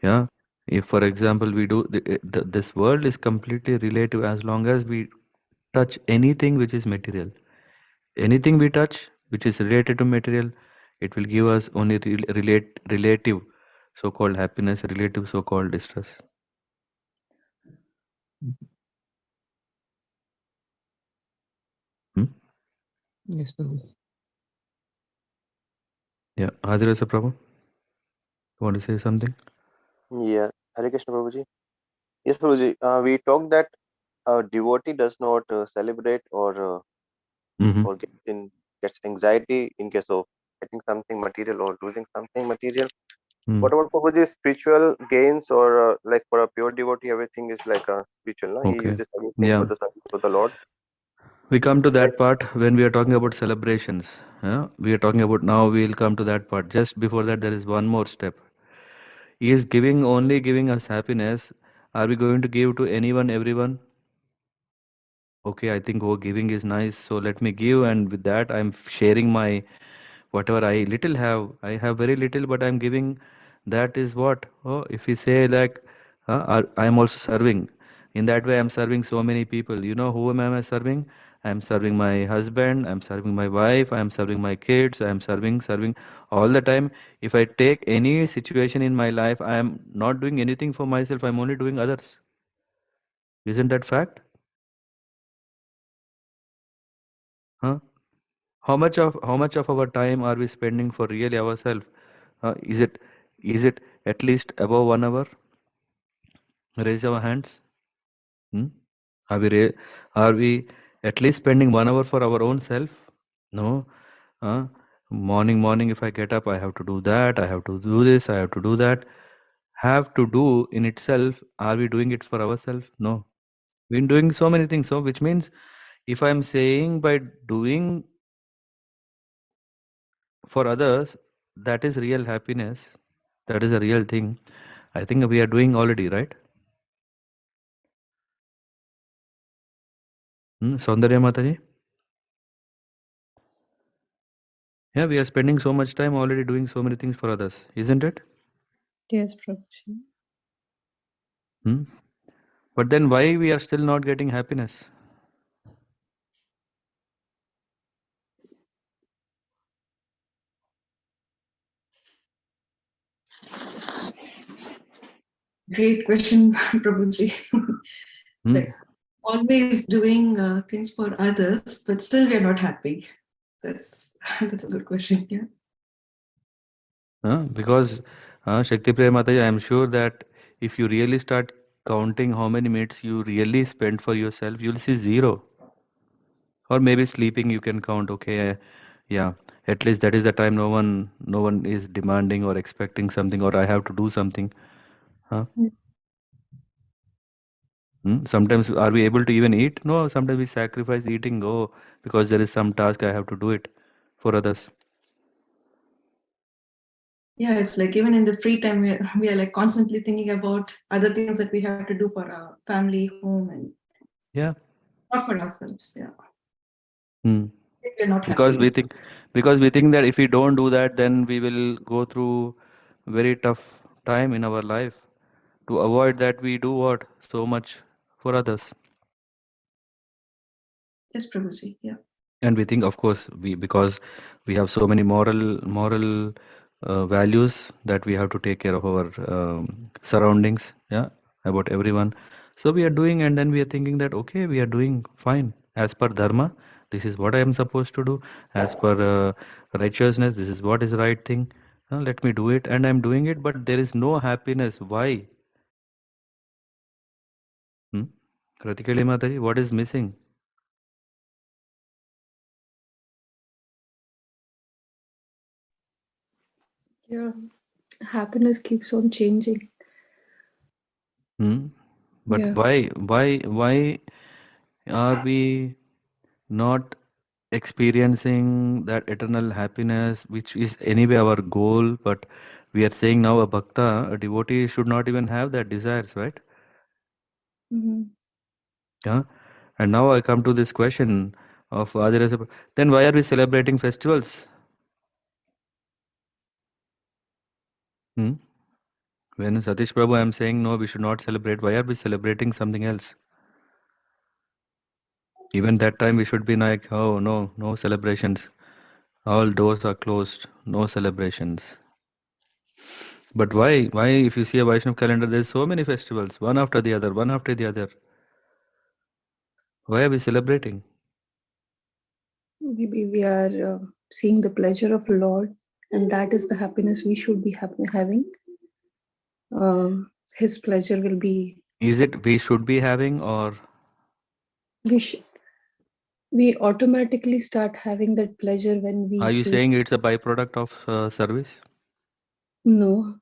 Yeah. If, for example, we do this world is completely relative as long as we touch anything which is material. Anything we touch which is related to material, it will give us only relative so-called happiness, relative so-called distress. Hmm?
Yes, Prabhuji.
Yeah. Adhira Prabhu, want to say something?
Yeah. Hare Krishna Prabhuji. Yes, Prabhuji. We talked that a devotee does not celebrate
Mm-hmm.
or gets anxiety in case of getting something material or losing something material.
Mm.
What about Prabhuji? Spiritual gains or like for a pure devotee, everything is like spiritual. No? He
Okay.
uses everything for
Yeah.
the service of the Lord.
We come to
Like
that part when we are talking about celebrations. Yeah? We are talking about now, we'll come to that part. Just before that, there is one more step. He is giving, only giving us happiness. Are we going to give to anyone, everyone? Okay, I think oh, giving is nice. So let me give, and with that, I'm sharing my whatever I little have. I have very little, but I'm giving. That is what. Oh, if we say like, I'm also serving. In that way, I'm serving so many people. You know whom am I serving? I'm serving my husband. I'm serving my wife. I'm serving my kids. I'm serving all the time. If I take any situation in my life, I am not doing anything for myself. I'm only doing others. Isn't that fact? Huh? How much of our time are we spending for really ourselves? Is it at least above 1 hour? Raise our hands. Hmm? Are we are we at least spending 1 hour for our own self? No. Uh, morning, if I get up, I have to do that. I have to do this. I have to do that. Have to do in itself. Are we doing it for ourselves? No. We're doing so many things. So, which means if I'm saying by doing for others, that is real happiness. That is a real thing. I think we are doing already, right? Saundarya Mataji? Yeah, we are spending so much time already doing so many things for others, isn't it?
Yes, Prabhuji.
Hmm? But then why we are still not getting happiness?
Great question, Prabhuji.
Hmm?
Like always doing things for others, but still we are not happy. That's that's a good question. Yeah.
Because Shakti Priya Mataji, I am sure that if you really start counting how many minutes you really spend for yourself, you'll see zero. Or maybe sleeping you can count, okay, yeah, at least that is the time no one is demanding or expecting something or I have to do something. Huh? Sometimes are we able to even eat? No, sometimes we sacrifice eating, oh, because there is some task I have to do it for others.
Yeah, it's like even in the free time, we are like constantly thinking about other things that we have to do for our family, home, and
Yeah.
not for ourselves. Yeah.
Hmm.
We're not
Because we
happy.
think that if we don't do that, then we will go through very tough time in our life. To avoid that, we do what? So much for others.
Yes, Prabhuji. Yeah.
And we think, of course, because we have so many moral values that we have to take care of our surroundings, yeah, about everyone. So we are doing, and then we are thinking that okay, we are doing fine as per dharma. This is what I am supposed to do. As per righteousness, this is what is the right thing. Let me do it, and I'm doing it, but there is no happiness. Why? Hmm? Kratikali Mataji, what is missing?
Yeah, happiness keeps on changing.
Hmm? But
Yeah.
why are we not experiencing that eternal happiness, which is anyway our goal? But we are saying now a bhakta, a devotee, should not even have that desires, right?
Mhm.
Yeah. And now I come to this question of Adirasa. Then why are we celebrating festivals? Hmm? When Satish Prabhu, I am saying no, we should not celebrate. Why are we celebrating something else? Even that time we should be like, oh no, no celebrations. All doors are closed, no celebrations. But why? Why, if you see a Vaishnav calendar, there's so many festivals, one after the other, one after the other. Why are we celebrating?
Maybe we are seeing the pleasure of Lord, and that is the happiness we should be having. His pleasure will be.
Is it we should be having, or
We automatically start having that pleasure when we
are you
see.
saying it's a byproduct of service?
No,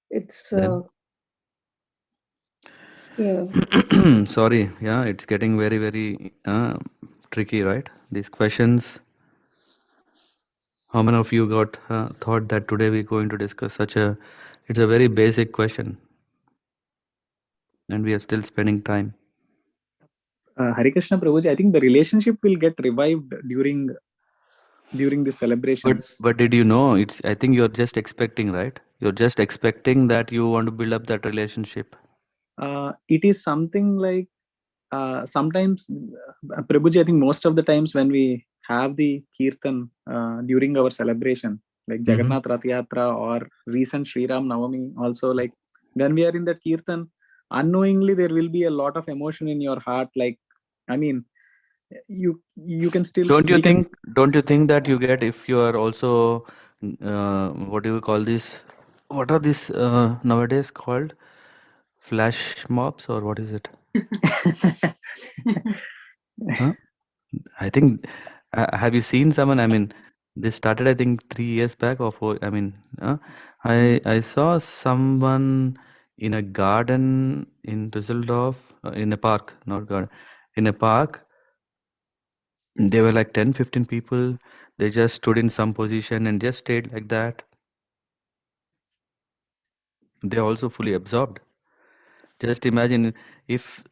it's
Then,
yeah.
sorry, yeah, it's getting very, very tricky, right? These questions. How many of you got thought that today we're going to discuss such a? It's a very basic question, and we are still spending time.
Hare Krishna Prabhuji, I think the relationship will get revived during the celebrations.
But did you know? It's. I think you're just expecting, right? You're just expecting that you want to build up that relationship.
It is something like sometimes, Prabhuji, I think most of the times when we have the kirtan during our celebration, like Jagannath Rath Yatra or recent Sri Ram Navami, also like when we are in that kirtan, unknowingly there will be a lot of emotion in your heart. Like, I mean, you can still
Don't you
we can.
think? Don't you think that you get if you are also, what do you call this? What are these nowadays called? Flash mobs or what is it? Huh? I think. Have you seen someone? I mean, this started I think 3 years back or four. I mean, I saw someone in a garden in Düsseldorf, in a park, not garden, in a park. They were like 10, 15 people. They just stood in some position and just stayed like that. They're also fully absorbed. Just imagine if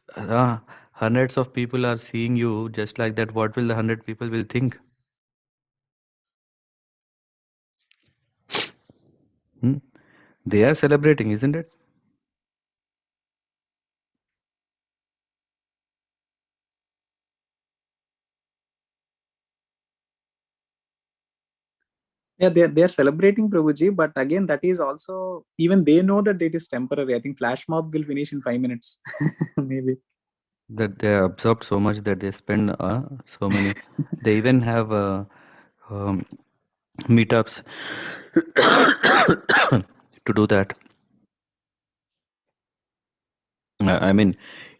hundreds of people are seeing you just like that, what will the 100 people will think? Hmm? They are celebrating, isn't it?
Yeah, they're celebrating Prabhuji, but again, that is also, even they know that it is temporary. I think flash mob will finish in 5 minutes, maybe.
That they are absorbed so much that they spend so many. They even have um, meetups to do that. I mean,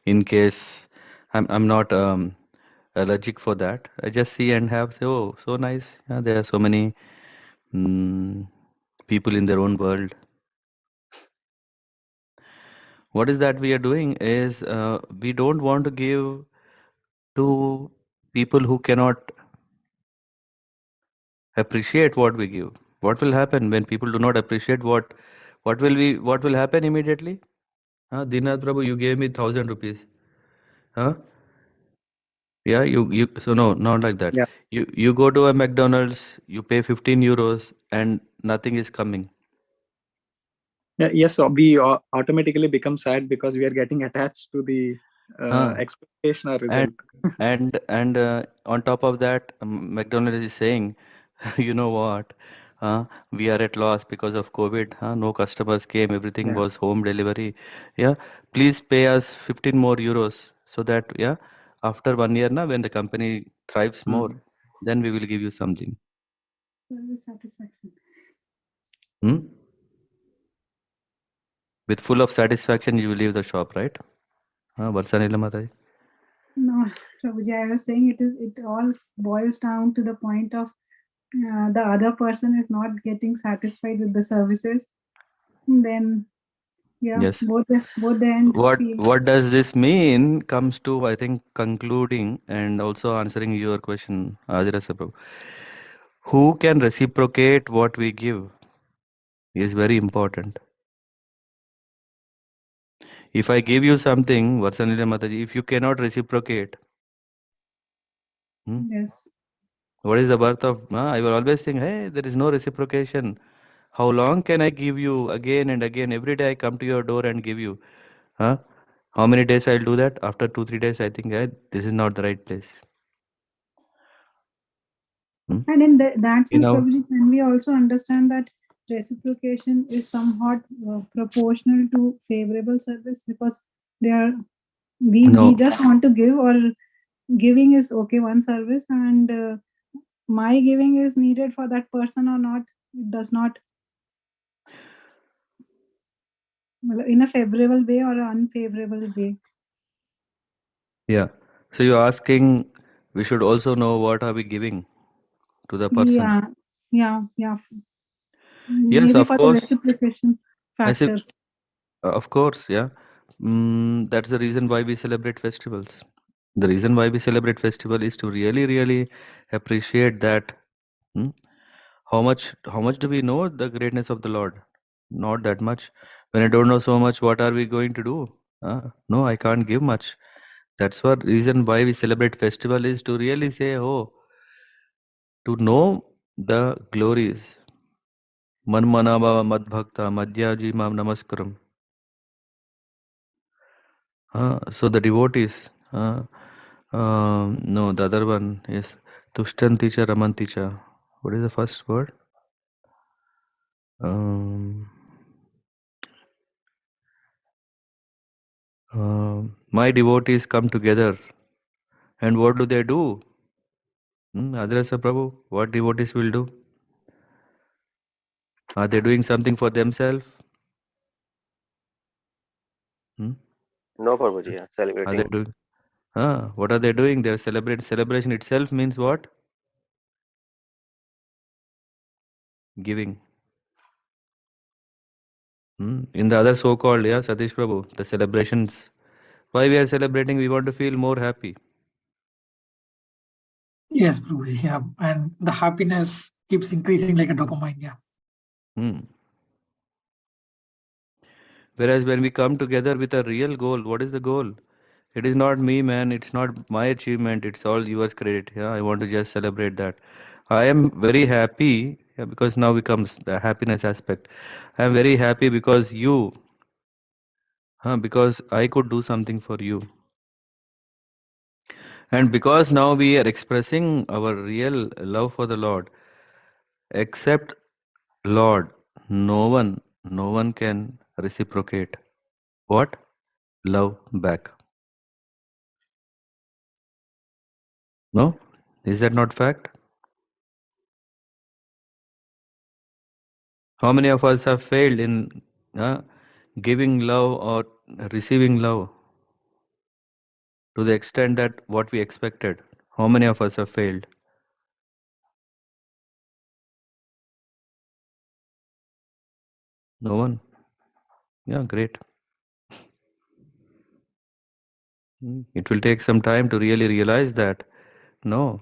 in case I'm not allergic for that, I just see and have say, oh, so nice. Yeah, there are so many people in their own world. What is that we are doing is we don't want to give to people who cannot appreciate what we give. What will happen when people do not appreciate what will happen immediately? Dinath Prabhu, you gave me 1,000 rupees. Huh? Yeah, you so no, not like that.
Yeah.
You go to a McDonald's, you pay 15 euros and nothing is coming.
Yeah, yes, so we automatically become sad because we are getting attached to the expectation or result.
And on top of that, McDonald's is saying, you know what? We are at loss because of COVID. No customers came. Everything
Yeah.
was home delivery. Yeah, please pay us 15 more euros so that after 1 year now, when the company thrives more, then we will give you something.
Satisfaction.
With full of satisfaction, you will leave the shop, right? Varsanila Mataji.
No, Prabhuji, I was saying it all boils down to the point of the other person is not getting satisfied with the services. Then
Yes.
both the end.
What does this mean comes to, I think, concluding and also answering your question, Ajira Prabhu. Who can reciprocate what we give is very important. If I give you something, Varsanila Mataji, if you cannot reciprocate,
Yes.
what is the worth of? I will always think, hey, there is no reciprocation. How long can I give you again and again? Every day I come to your door and give you. How many days I'll do that? After 2-3 days, I think this is not the right place.
And in that sense,
know,
Prabhuji, can we also understand that reciprocation is somewhat proportional to favorable service because they are we just want to give, or giving is okay one service and my giving is needed for that person or not, it does not, in a favorable way or an unfavorable way.
Yeah. So you're asking, we should also know what are we giving to the person.
Yeah.
Yes,
Maybe
of
for
course.
the reciprocation factor.
Of course, yeah. That's the reason why we celebrate festivals. The reason why we celebrate festival is to really, really appreciate that. How much do we know the greatness of the Lord? Not that much. When I don't know so much, what are we going to do? No, I can't give much. That's what reason why we celebrate festival is to really say, oh, to know the glories. Manmanava Madbhakta Madhyaji Mam Namaskaram. So the devotees, no, the other one is Tushtanticha Ramanticha. What is the first word? My devotees come together, and what do they do? Adrasa Prabhu, what devotees will do? Are they doing something for themselves?
No, Prabhuji, yeah,
Are they
celebrating.
doing? What are they doing? They're celebrating. Celebration itself means what? Giving. In the other so-called, Satish Prabhu, the celebrations. Why we are celebrating? We want to feel more happy.
Yes, Prabhuji. Yeah, and the happiness keeps increasing like a dopamine. Yeah.
Whereas when we come together with a real goal, what is the goal? It is not me, man. It's not my achievement. It's all yours credit. Yeah, I want to just celebrate that. I am very happy, yeah, because now becomes the happiness aspect. I am very happy because you, because I could do something for you. And because now we are expressing our real love for the Lord, except Lord, no one can reciprocate. What? Love back. No? Is that not fact? How many of us have failed in giving love or receiving love to the extent that what we expected? How many of us have failed? No one. Yeah, great. It will take some time to really realize that. No,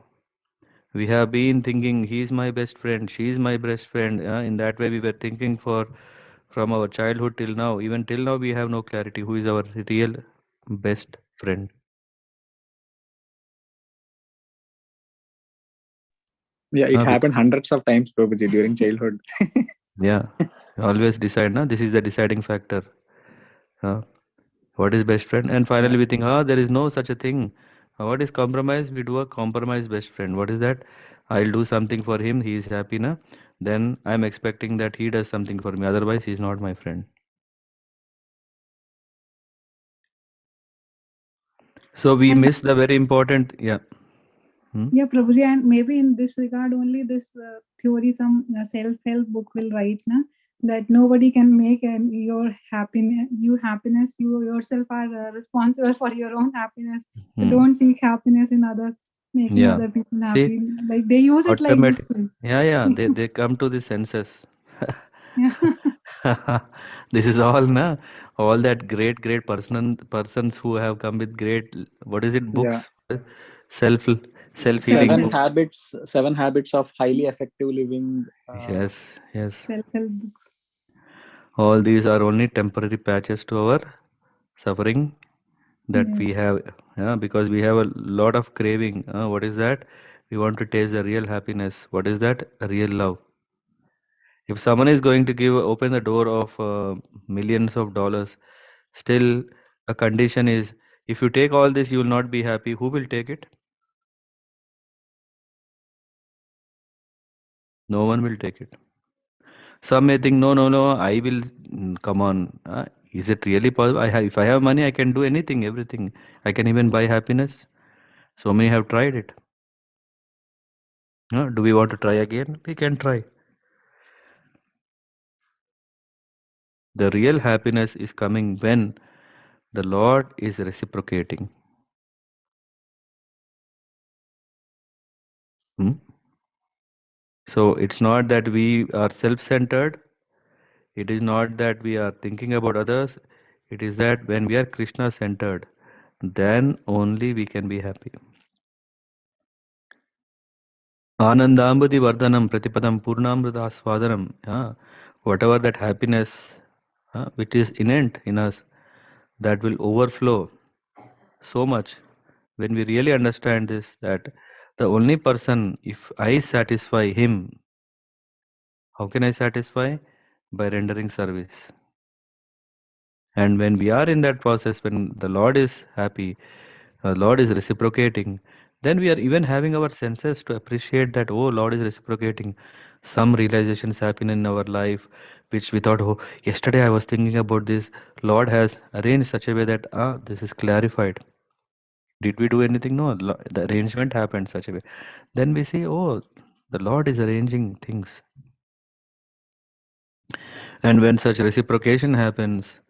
we have been thinking he's my best friend, she's my best friend. In that way, we were thinking for from our childhood till now. Even till now, we have no clarity who is our real best friend.
Yeah, it happened hundreds of times, Prabhuji, during childhood.
Yeah, always decide. Na, this is the deciding factor. What is best friend? And finally, we think, there is no such a thing. What is compromise? We do a compromise best friend. What is that? I'll do something for him. He is happy, na? Then I'm expecting that he does something for me. Otherwise, he's not my friend. So we
And
miss the very important. Yeah.
yeah, Prabhuji, and maybe in this regard only this theory, some self-help book will write, na, that nobody can make your happiness. You yourself are responsible for your own happiness. So don't seek happiness in others, making
Yeah.
other people
See,
happy. Like they use it like this.
Yeah. They come to the senses.
Yeah.
This is all, na? All that great persons who have come with great, what is it,
Yeah.
books? Self-healing books.
Seven habits of highly effective living.
Yes.
Self-help books.
All these are only temporary patches to our suffering that we have, because we have a lot of craving. What is that? We want to taste the real happiness. What is that? Real love. If someone is going to open the door of millions of dollars, still a condition is, if you take all this, you will not be happy. Who will take it? No one will take it. Some may think, no, I will. Come on, is it really possible? If I have money, I can do anything, everything. I can even buy happiness. So many have tried it. Do we want to try again? We can try. The real happiness is coming when the Lord is reciprocating. So it's not that we are self-centered. It is not that we are thinking about others. It is that when we are Krishna-centered, then only we can be happy. Anandambudi vardhanam pratipadam purnamrita swadanam. Whatever that happiness which is innate in us, that will overflow so much when we really understand this, that the only person, if I satisfy him, how can I satisfy? By rendering service. And when we are in that process, when the Lord is happy, Lord is reciprocating, then we are even having our senses to appreciate that, oh, Lord is reciprocating. Some realizations happen in our life, which we thought, oh, yesterday I was thinking about this. Lord has arranged such a way that, this is clarified. Did we do anything? No, the arrangement happened such a way. Then we see, oh, the Lord is arranging things. And when such reciprocation happens,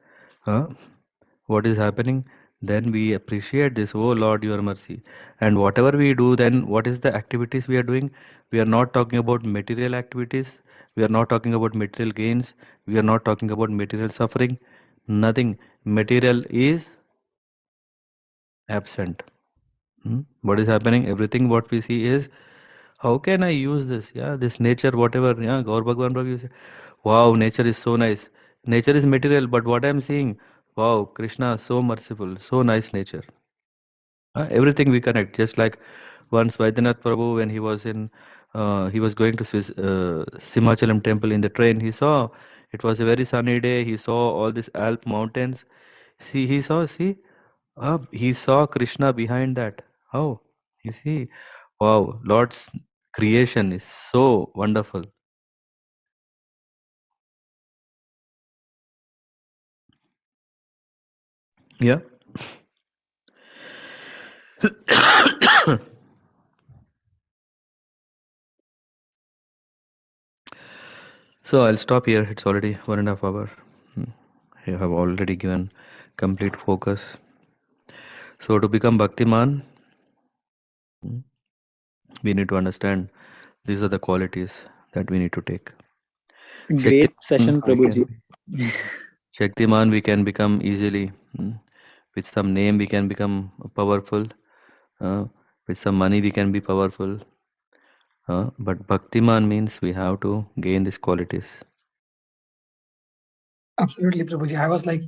what is happening? Then we appreciate this, oh Lord, your mercy. And whatever we do, then what is the activities we are doing? We are not talking about material activities. We are not talking about material gains. We are not talking about material suffering. Nothing. Material is absent. What is happening? Everything what we see is, how can I use this? Yeah, this nature, whatever. Yeah, Gaur Bhagwan Prabhu, you say, wow, nature is so nice. Nature is material, but what I'm seeing, wow, Krishna, so merciful, so nice nature. Everything we connect. Just like once Vaidyanath Prabhu, when he was going to Simachalam temple in the train, he saw it was a very sunny day. He saw all these Alp mountains. He saw Krishna behind that. How? You see, wow, Lord's creation is so wonderful. Yeah. So I'll stop here. It's already 1.5 hours. You have already given complete focus. So to become Bhaktiman, we need to understand these are the qualities that we need to take.
Great session, Prabhuji.
Shaktiman we can become easily. With some name we can become powerful. With some money we can be powerful. But Bhaktiman means we have to gain these qualities.
Absolutely, Prabhuji. I was like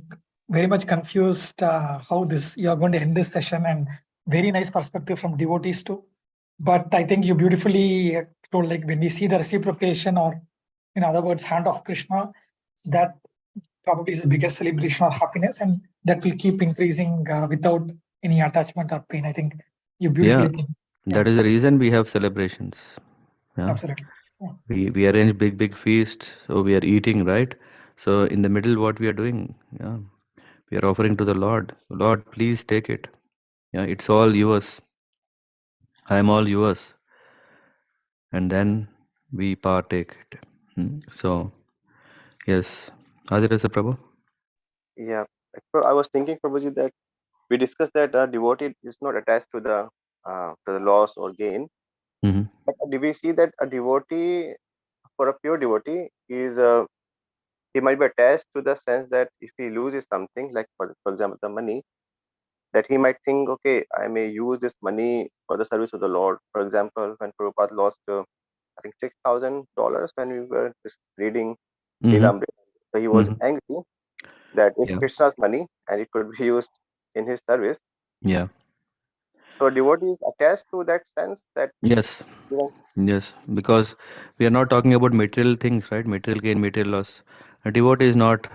very much confused how this you are going to end this session, and very nice perspective from devotees too. But I think you beautifully told, like, when we see the reciprocation, or in other words, hand of Krishna, that probably is the biggest celebration of happiness, and that will keep increasing without any attachment or pain. I think you beautifully think.
That is the reason we have celebrations. Yeah.
Absolutely. Yeah.
We arrange big feasts, so we are eating, right? So in the middle, what we are doing? Yeah, we are offering to the Lord. Lord, please take it. Yeah, it's all yours. I am all yours. And then we partake it. So yes, Adirasa Prabhu.
Yeah. I was thinking, Prabhuji, that we discussed that a devotee is not attached to the loss or gain. But do we see that a devotee, for a pure devotee, he might be attached to the sense that if he loses something, like for example the money, that he might think, okay, I may use this money for the service of the Lord. For example, when Prabhupada lost, I think $6,000 when we were just reading Leela, so he was angry that it's Krishna's money and it could be used in his service.
Yeah.
So devotee is attached to that sense that
Yes. Yes, because we are not talking about material things, right? Material gain, material loss. A devotee is not.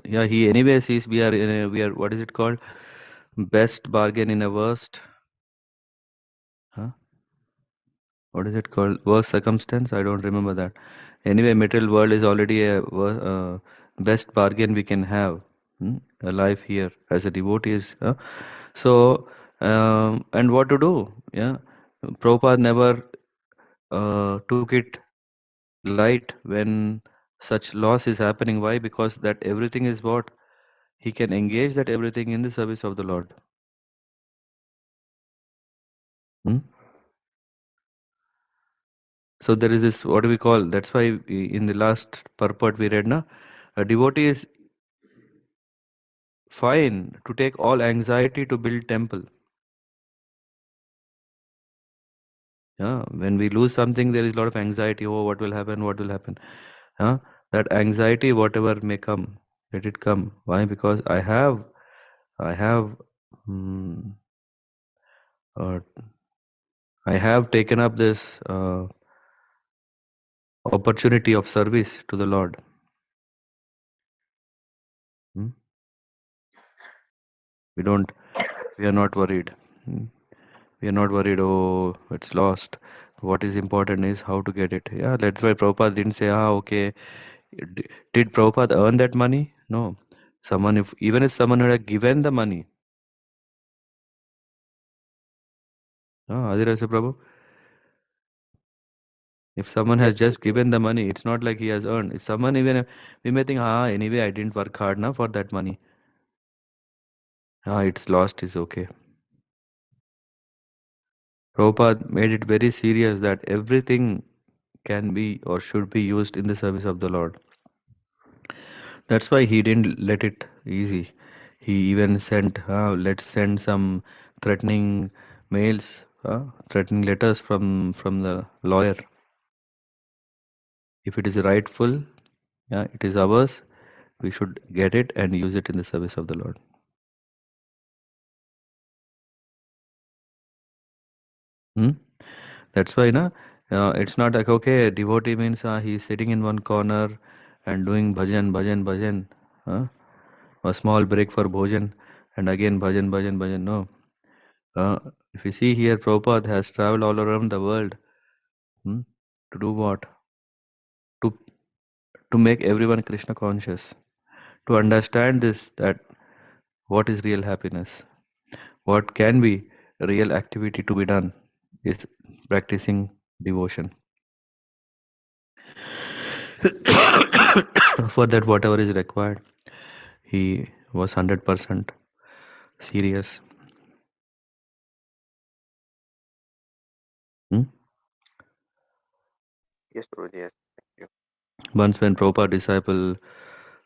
Yeah, he anyway sees we are in we are. What is it called? Best bargain in a worst. Huh? What is it called? Worst circumstance? I don't remember that. Anyway, material world is already a best bargain we can have. A life here as a devotee is. So, and what to do? Yeah, Prabhupada never took it light when such loss is happening. Why? Because that everything is what he can engage that everything in the service of the Lord. So there is this, what do we call? That's why in the last purport we read, na, a devotee is fine to take all anxiety to build temple. Yeah, when we lose something, there is a lot of anxiety. Oh, what will happen? What will happen? That anxiety, whatever may come, let it come. Why? Because I have, mm, uh, I have taken up this opportunity of service to the Lord. We are not worried. We are not worried, oh, it's lost. What is important is how to get it. Yeah, that's why Prabhupada didn't say, okay. Did Prabhupada earn that money? No. Even if someone had given the money, Adirasa Prabhu, if someone has just given the money, it's not like he has earned. If someone even, we may think, anyway, I didn't work hard now for that money. It's lost, is okay. Prabhupada made it very serious that everything can be or should be used in the service of the Lord. That's why he didn't let it easy. He even sent, let's send some threatening mails, threatening letters from the lawyer. If it is rightful, it is ours, we should get it and use it in the service of the Lord. That's why, it's not like, okay, devotee means he's sitting in one corner and doing bhajan, a small break for bhojan, and again bhajan. No. If you see here, Prabhupada has traveled all around the world to do what? To make everyone Krishna conscious, to understand this, that what is real happiness, what can be real activity to be done is practicing devotion. For that, whatever is required, he was 100% serious.
Yes, Prabhuji, yes. Thank you.
Once when Prabhupada disciple,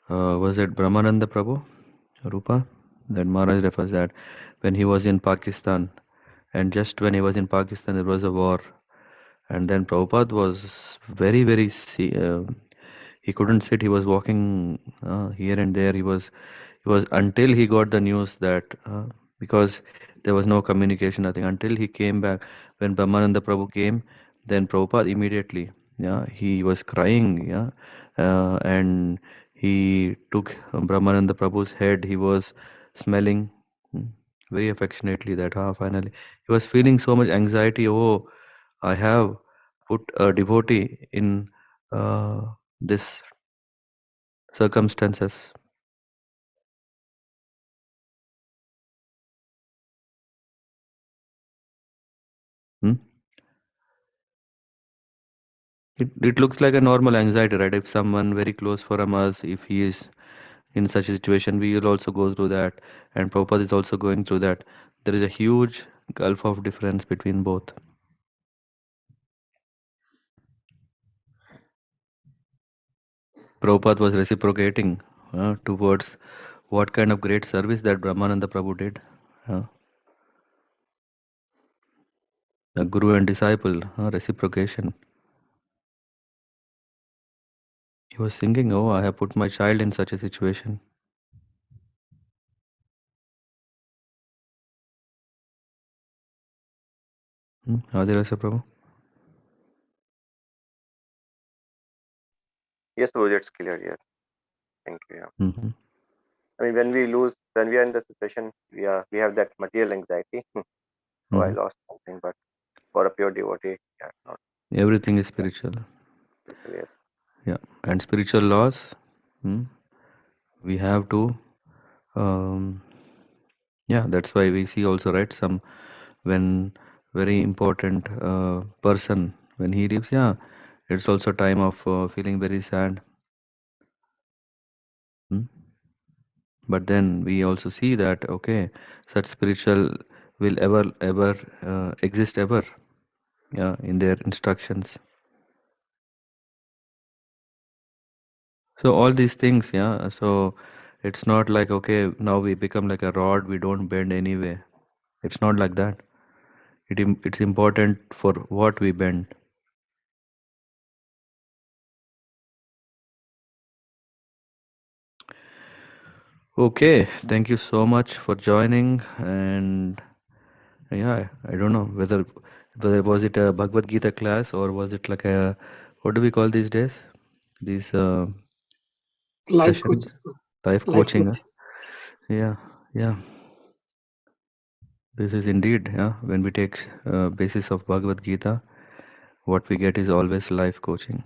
was it Brahmananda Prabhu, Rupa? That Maharaj refers that when he was in Pakistan, and just when he was in Pakistan, there was a war. And then Prabhupada was very, he couldn't sit, he was walking here and there. He was until he got the news that, because there was no communication, nothing, until he came back. When Brahmananda Prabhu came, then Prabhupada immediately, he was crying, and he took Brahmananda Prabhu's head, he was smelling very affectionately that, finally. He was feeling so much anxiety, oh, I have put a devotee in this circumstances. It looks like a normal anxiety, right? If someone very close from us, if he is in such a situation, we will also go through that. And Prabhupada is also going through that. There is a huge gulf of difference between both. Prabhupada was reciprocating towards what kind of great service that Brahmananda Prabhu did. A guru and disciple, reciprocation. He was thinking, oh, I have put my child in such a situation. Adhirasa Prabhu?
Yes, Prabhuji, it's clear. Yes. Thank you. Yeah.
Mm-hmm.
I mean, when we are in the situation, we have that material anxiety. Oh, I lost something, but for a pure devotee, not.
Everything is spiritual.
Yes.
Yeah, and spiritual laws, we have to, that's why we see also, right, some, when very important person, when he leaves, it's also time of feeling very sad. But then we also see that, okay, such spiritual will ever exist ever, in their instructions. So all these things, so it's not like, okay, now we become like a rod, we don't bend anyway. It's not like that. It's important for what we bend. Okay, thank you so much for joining. And I don't know whether was it a Bhagavad Gita class, or was it like a, what do we call these days? These
Life
sessions,
coaching.
life
Life
coaching.
coaching.
Yeah. This is indeed, when we take basis of Bhagavad Gita, what we get is always life coaching.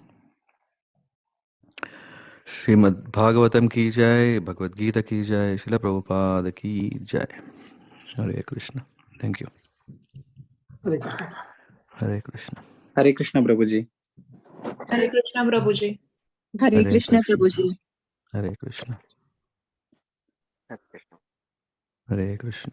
Srimad Bhagavatam ki jai, Bhagavad Gita ki jai, Srila Prabhupada ki jai. Hare Krishna. Thank you.
Hare Krishna.
Hare Krishna.
Hare Krishna, Prabhuji.
Hare Krishna, Prabhuji.
Hare Krishna, Prabhuji.
Hare Krishna.
Hare Krishna.
Hare Krishna.